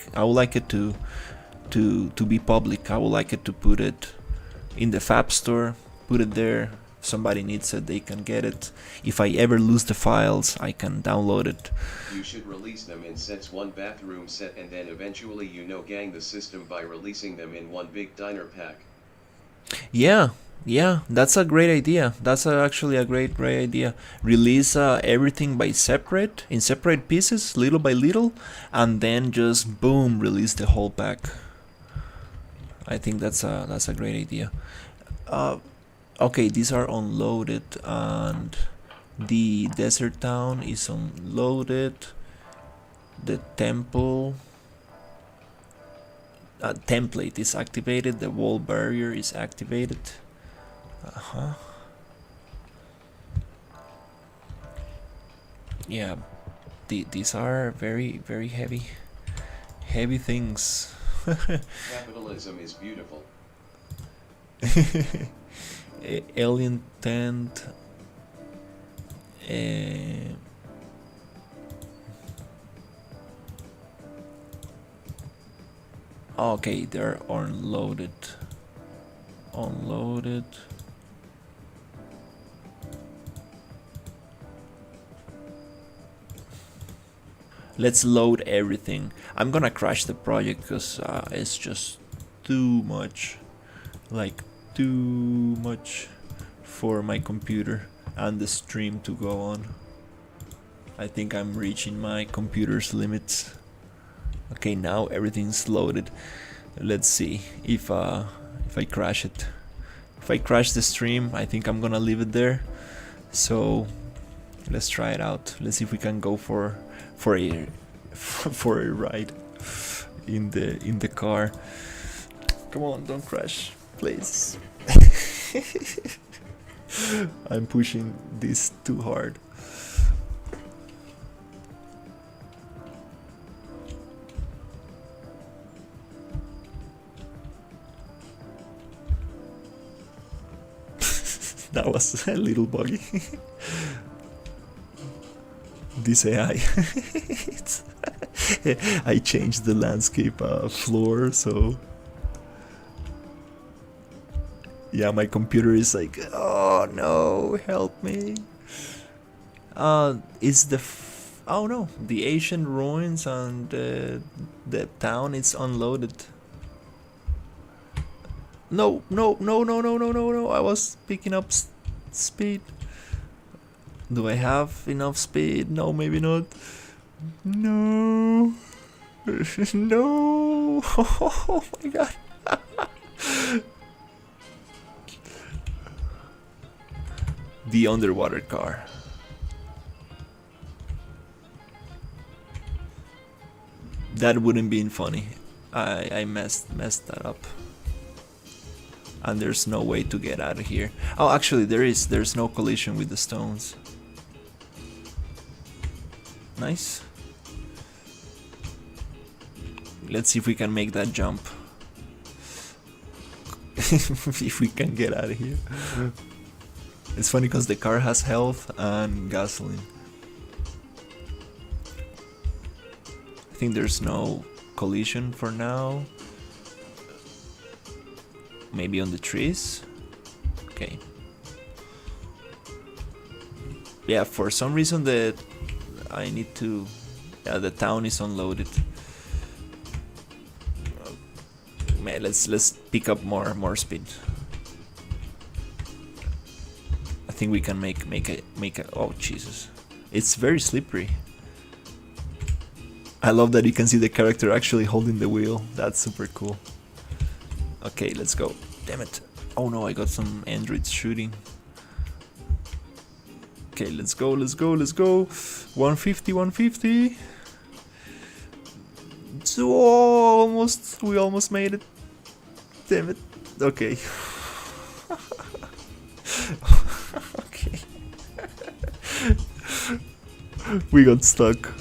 Speaker 1: it to be public. I would like it to put it in the Fab Store, put it there. Somebody needs it, they can get it. If I ever lose the files, I can download it.
Speaker 2: You should release them in sets, one bathroom set, and then eventually gang the system by releasing them in one big diner pack.
Speaker 1: Yeah, that's a great idea. That's actually a great idea. Release everything by separate, in separate pieces, little by little, and then just boom, release the whole pack. I think that's a great idea. Okay, these are unloaded, and the desert town is unloaded. The temple template is activated. The wall barrier is activated. Yeah, these are very heavy things.
Speaker 2: Capitalism is beautiful.
Speaker 1: Alien tent. Okay, they're unloaded. Let's load everything. I'm gonna crash the project because it's just too much. Like, too much for my computer and the stream to go on. I think I'm reaching my computer's limits. Okay, now everything's loaded. Let's see if I crash it. If I crash the stream, I think I'm gonna leave it there. So let's try it out. Let's see if we can go for a ride in the car. Come on, don't crash, please. I'm pushing this too hard. That was a little buggy. This AI. I changed the landscape floor, so yeah, my computer is like, oh no, help me. Is the oh no, the ancient ruins and the town is unloaded. No, I was picking up speed. Do I have enough speed? No, maybe not. No. No. Oh my god. The underwater car. That wouldn't been funny. I messed that up. And there's no way to get out of here. Oh, actually there's no collision with the stones. Nice. Let's see if we can make that jump. If we can get out of here. It's funny because the car has health and gasoline. I think there's no collision for now. Maybe on the trees? Okay. Yeah, for some reason the town is unloaded. Man, let's pick up more speed. I think we can make a oh Jesus. It's very slippery. I love that you can see the character actually holding the wheel. That's super cool. Okay, let's go. Damn it. Oh no, I got some androids shooting. Okay, let's go. 150. almost. We almost made it. Damn it. Okay. Okay. We got stuck.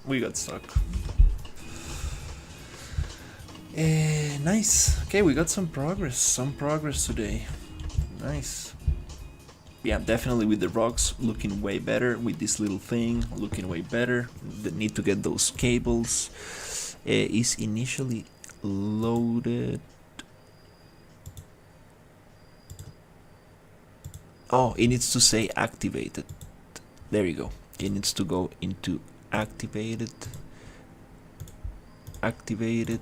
Speaker 1: We got stuck. Nice. Okay, we got some progress. Some progress today. Nice. Yeah, definitely with the rocks looking way better. With this little thing looking way better. The need to get those cables. Is initially loaded. Oh, it needs to say activated. There you go. It needs to go into activated. Activated.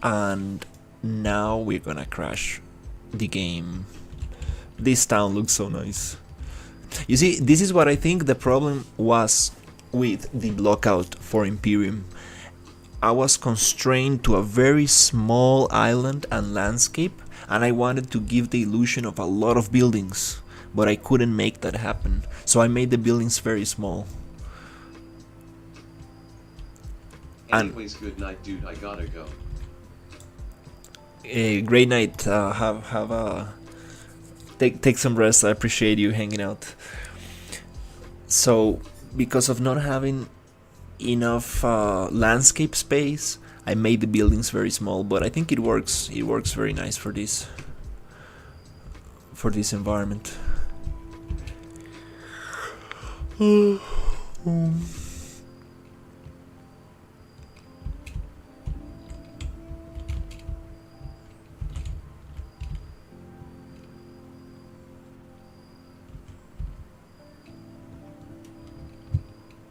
Speaker 1: And now we're gonna crash the game. This town looks so nice. You see, this is what I think the problem was with the blockout for Imperium. I was constrained to a very small island and landscape, and I wanted to give the illusion of a lot of buildings, but I couldn't make that happen. So I made the buildings very small.
Speaker 2: Anyways, good night, dude. I gotta go.
Speaker 1: Great night. Have a take some rest. I appreciate you hanging out. So, because of not having enough landscape space, I made the buildings very small. But I think it works. It works very nice for this environment.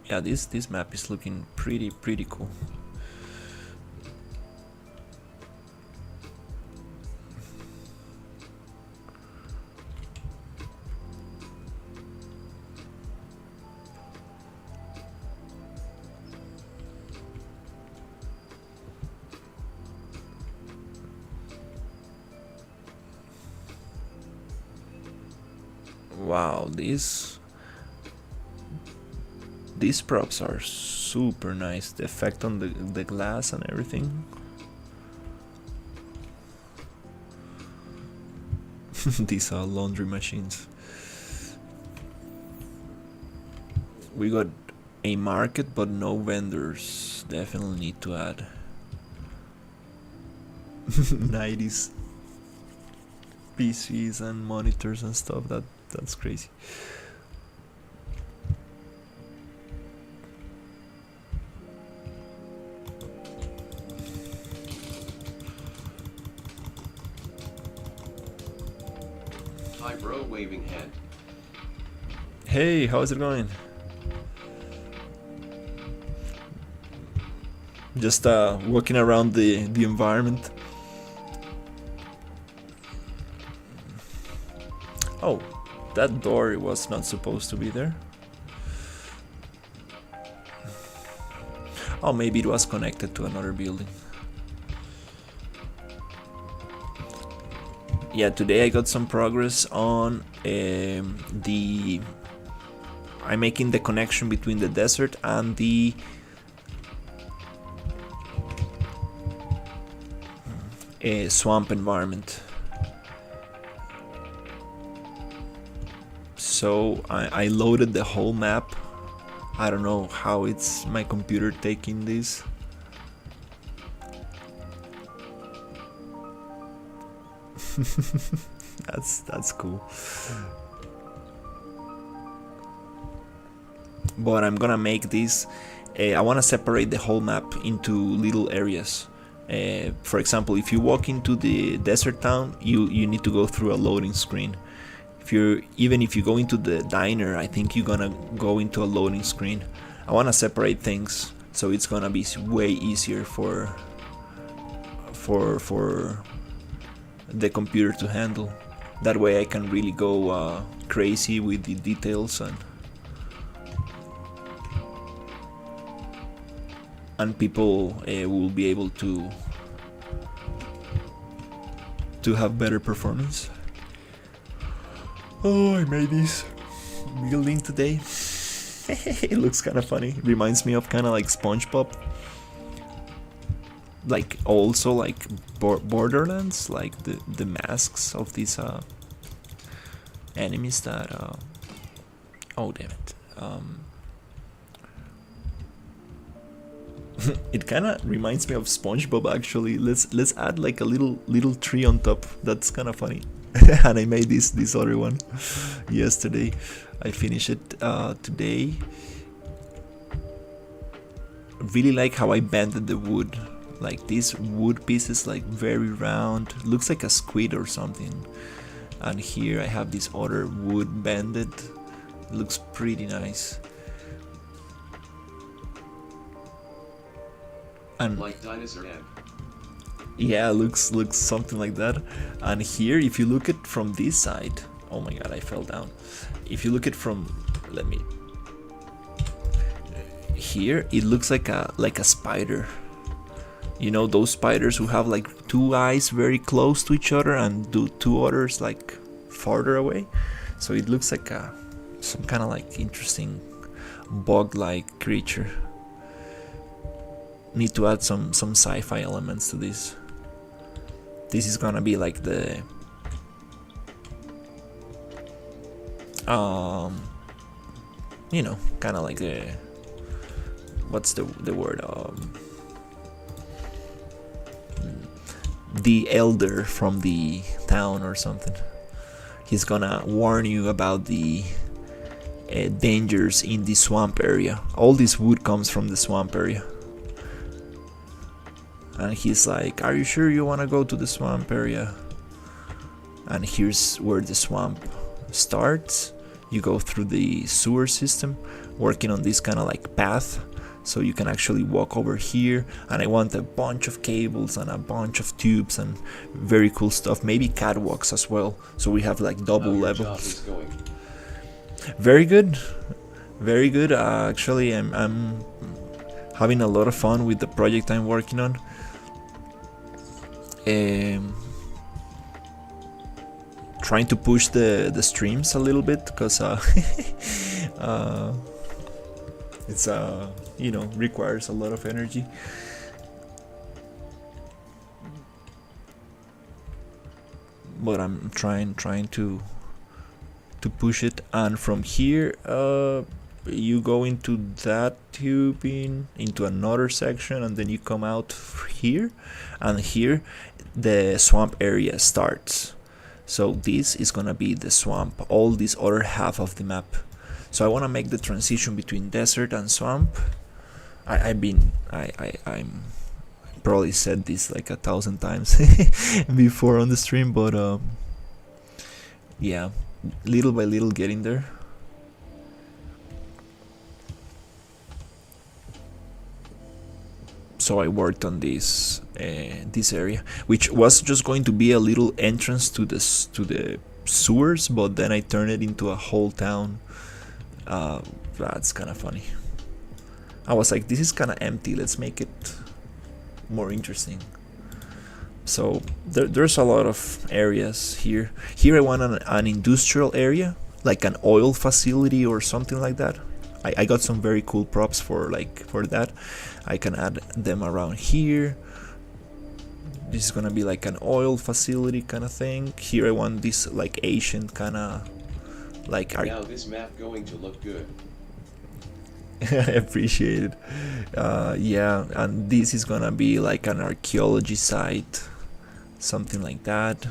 Speaker 1: Yeah, this map is looking pretty cool. Wow, these props are super nice. The effect on the glass and everything. These are laundry machines. We got a market but no vendors. Definitely need to add. 90s PCs and monitors and stuff. That's crazy.
Speaker 2: Hi bro, waving hand.
Speaker 1: Hey, how's it going? Just walking around the environment. Oh, that door was not supposed to be there. Oh, maybe it was connected to another building. Yeah, today I got some progress on I'm making the connection between the desert and the swamp environment. So I loaded the whole map. I don't know how it's my computer taking this. That's cool. But I'm gonna make this. I want to separate the whole map into little areas. For example, if you walk into the desert town, you need to go through a loading screen. Even if you go into the diner, I think you're gonna go into a loading screen. I want to separate things, so it's gonna be way easier for the computer to handle. That way I can really go crazy with the details and people will be able to have better performance. Oh, I made this building today. It looks kind of funny. Reminds me of kind of like SpongeBob. Like also like Borderlands, like the masks of these enemies that oh damn it. It kind of reminds me of SpongeBob actually. Let's add like a little tree on top. That's kind of funny. And I made this other one yesterday. I finished it today. Really like how I bended the wood. Like these wood pieces, like very round. Looks like a squid or something. And here I have this other wood bended. Looks pretty nice. And
Speaker 2: Like dinosaur egg.
Speaker 1: yeah, looks something like that. And here, if you look at from this side, oh my god, I fell down. If you look at from, let me. Here, it looks like a spider. You know those spiders who have like two eyes very close to each other and do two others like farther away. So it looks like some kind of like interesting bug-like creature. Need to add some sci-fi elements to this. This is gonna be like the you know, kind of like the what's the word, the elder from the town or something. He's gonna warn you about the dangers in the swamp area. All this wood comes from the swamp area. And he's like, are you sure you want to go to the swamp area? And here's where the swamp starts. You go through the sewer system, working on this kind of like path, so you can actually walk over here. And I want a bunch of cables and a bunch of tubes and very cool stuff. Maybe catwalks as well, so we have like double levels. Very good, very good. Actually, I'm having a lot of fun with the project I'm working on. Trying to push the streams a little bit because it's you know, requires a lot of energy. But I'm trying to push it. And from here you go into that tubing into another section, and then you come out here, and here the swamp area starts. So this is gonna be the swamp, all this other half of the map. So I want to make the transition between desert and swamp. I'm probably said this like 1,000 times before on the stream, but yeah, little by little getting there. So I worked on this this area, which was just going to be a little entrance to the sewers, but then I turned it into a whole town. That's kind of funny. I was like, this is kind of empty, let's make it more interesting. So there's a lot of areas here. Here I want an industrial area, like an oil facility or something like that. I got some very cool props for that. I can add them around here. This is gonna be like an oil facility kind of thing. Here I want this like Asian kind of like.
Speaker 2: Now this map going to look good.
Speaker 1: I appreciate it. Yeah, and this is gonna be like an archaeology site, something like that.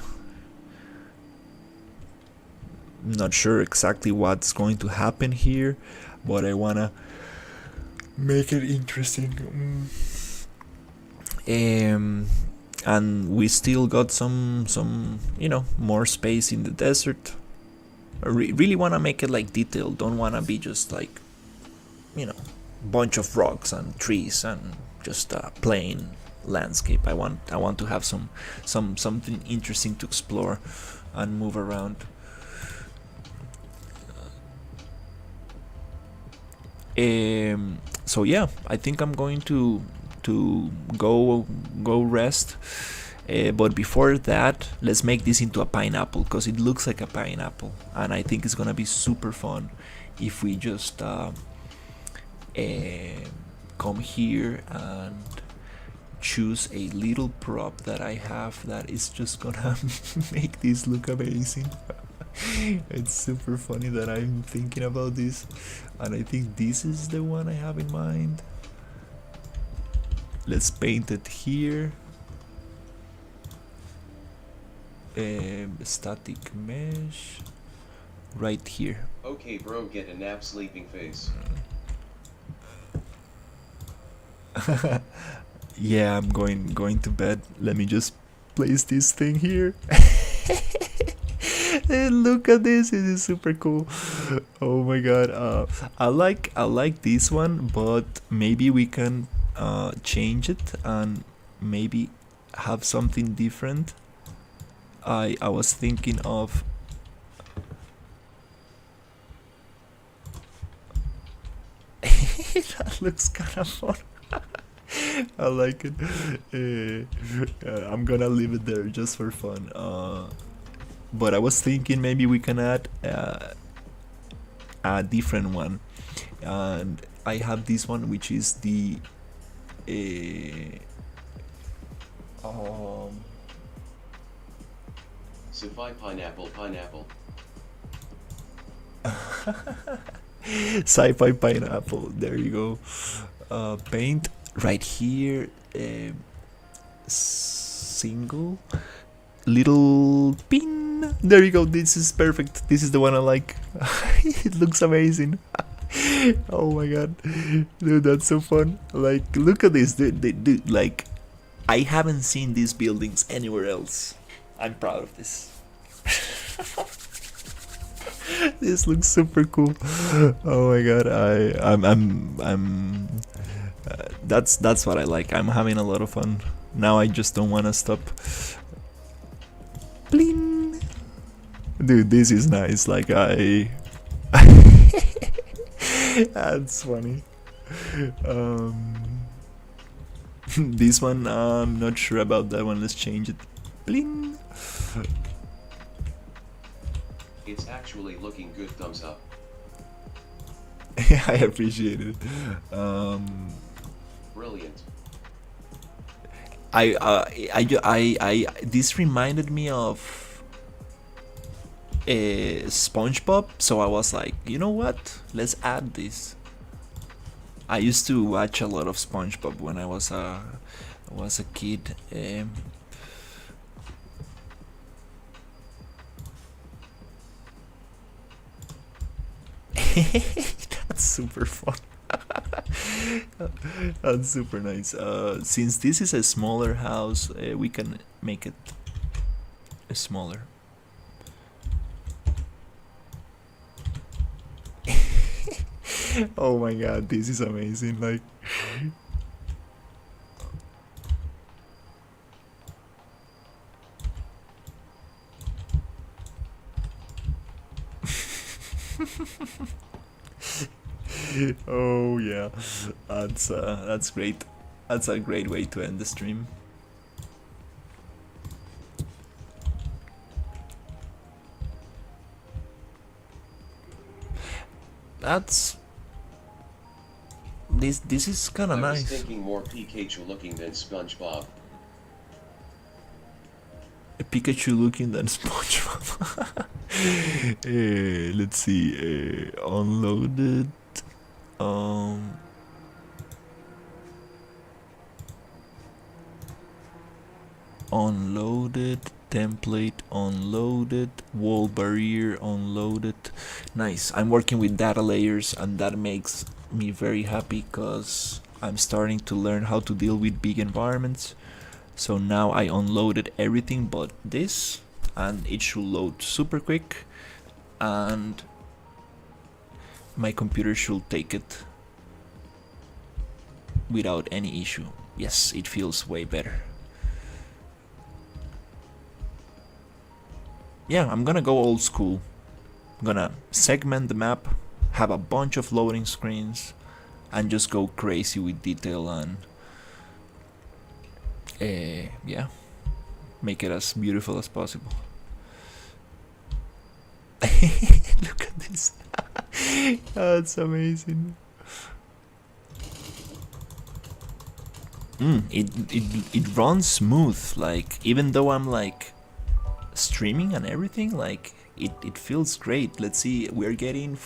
Speaker 1: Not sure exactly what's going to happen here, but I wanna make it interesting. And we still got some you know, more space in the desert. I really wanna make it like detailed. Don't wanna be just like, you know, bunch of rocks and trees and just a plain landscape. I want to have something interesting to explore and move around. So yeah, I think I'm going to go rest. But before that, let's make this into a pineapple, because it looks like a pineapple, and I think it's gonna be super fun if we just come here and choose a little prop that I have that is just gonna make this look amazing. It's super funny that I'm thinking about this, and I think this is the one I have in mind. Let's paint it here. Static mesh right here.
Speaker 2: Okay bro, get a nap sleeping face.
Speaker 1: Yeah, I'm going to bed. Let me just place this thing here. And look at this, it is super cool. Oh my god. I like this one, but maybe we can change it and maybe have something different. I was thinking of that looks kind of fun. I like it. I'm gonna leave it there just for fun. But I was thinking maybe we can add a different one, and I have this one, which is the
Speaker 2: Sci-fi pineapple.
Speaker 1: sci-fi pineapple. There you go. Paint right here. Single little pin. There you go. This is perfect. This is the one I like. It looks amazing. Oh my god, dude, that's so fun. Like, look at this, dude. Like, I haven't seen these buildings anywhere else. I'm proud of this. This looks super cool. Oh my god, I'm that's what I like. I'm having a lot of fun. Now I just don't want to stop. Bling. Dude, this is nice. Like, that's funny. This one, I'm not sure about that one. Let's change it. Bling.
Speaker 2: It's actually looking good, thumbs up.
Speaker 1: I appreciate it.
Speaker 2: Brilliant.
Speaker 1: This reminded me of SpongeBob, so I was like, you know what? Let's add this. I used to watch a lot of SpongeBob when I was a kid. That's super fun. That's super nice. Since this is a smaller house, we can make it smaller. Oh my god, this is amazing. Like, oh yeah, that's great. That's a great way to end the stream. That's this is kind of
Speaker 2: I was
Speaker 1: nice.
Speaker 2: thinking more Pikachu looking than SpongeBob.
Speaker 1: A Pikachu looking than SpongeBob. Let's see. Unloaded. Unloaded. Template unloaded. Wall barrier unloaded. Nice. I'm working with data layers, and that makes me very happy because I'm starting to learn how to deal with big environments. So now I unloaded everything but this, and it should load super quick, and my computer should take it without any issue. Yes, it feels way better. Yeah, I'm gonna go old school. I'm gonna segment the map, have a bunch of loading screens, and just go crazy with detail and yeah, make it as beautiful as possible. Look at this. Oh, it's amazing. It runs smooth, like even though I'm like streaming and everything, like it feels great. Let's see, we're getting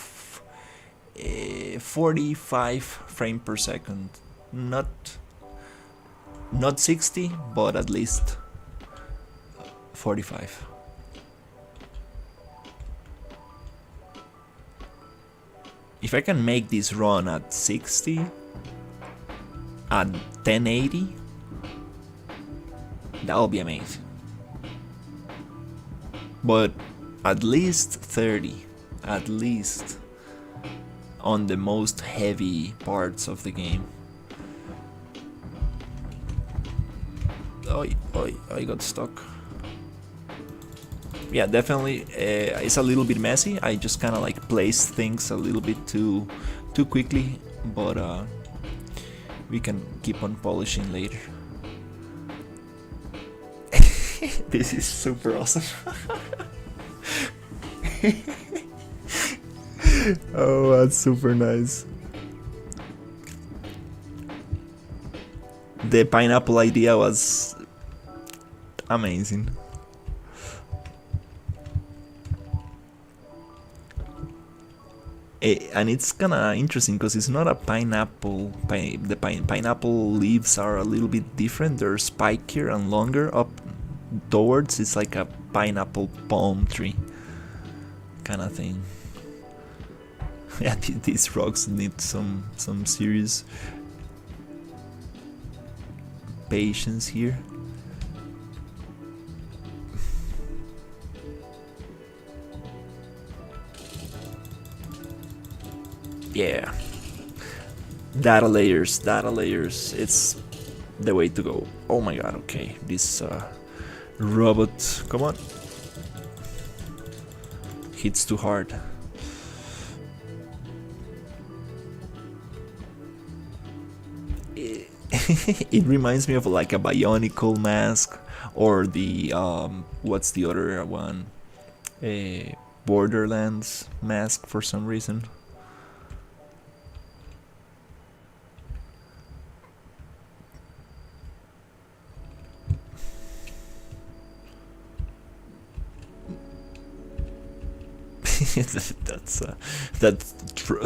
Speaker 1: 45 frames per second, not 60, but at least 45. If I can make this run at 60 at 1080, that'll be amazing. But at least 30, at least on the most heavy parts of the game. Oh, I got stuck. Yeah, definitely, it's a little bit messy. I just kind of like place things a little bit too quickly, but we can keep on polishing later. This is super awesome. Oh, that's super nice. The pineapple idea was amazing. And it's kinda interesting because it's not a pineapple. The pineapple leaves are a little bit different. They're spikier and longer up towards. It's like a pineapple palm tree kind of thing. Yeah, these rocks need some serious patience here. Yeah, data layers, it's the way to go. Oh my god, okay, this robot, come on, hits too hard. It reminds me of like a Bionicle mask, or the what's the other one, a Borderlands mask for some reason. That's that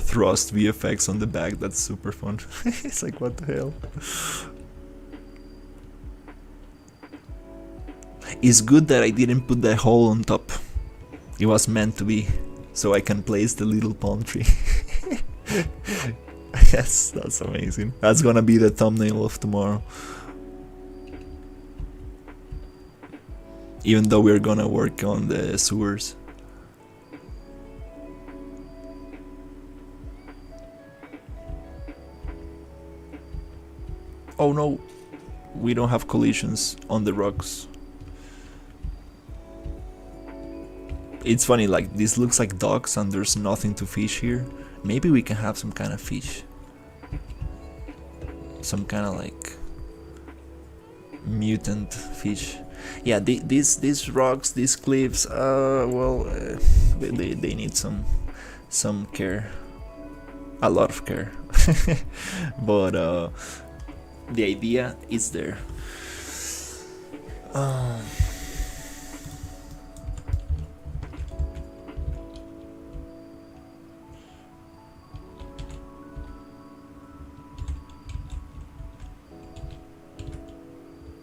Speaker 1: thrust VFX on the back. That's super fun. It's like, what the hell? It's good that I didn't put the hole on top. It was meant to be, so I can place the little palm tree. Yes, that's amazing. That's gonna be the thumbnail of tomorrow. Even though we're gonna work on the sewers. Oh no, we don't have collisions on the rocks. It's funny, like this looks like docks and there's nothing to fish here. Maybe we can have some kind of fish. Some kind of like mutant fish. Yeah, these rocks, these cliffs, well, they need some care. A lot of care. But the idea is there.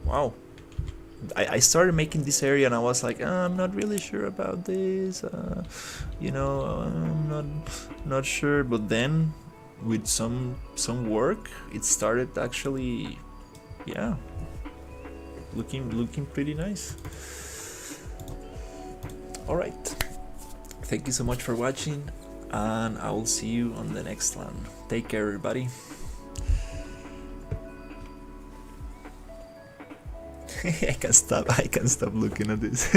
Speaker 1: Wow. I started making this area and I was like, I'm not really sure about this. You know, I'm not sure. But then, with some work, it started actually, yeah, looking pretty nice. All right. Thank you so much for watching, and I will see you on the next one. Take care, everybody. I can't stop looking at this.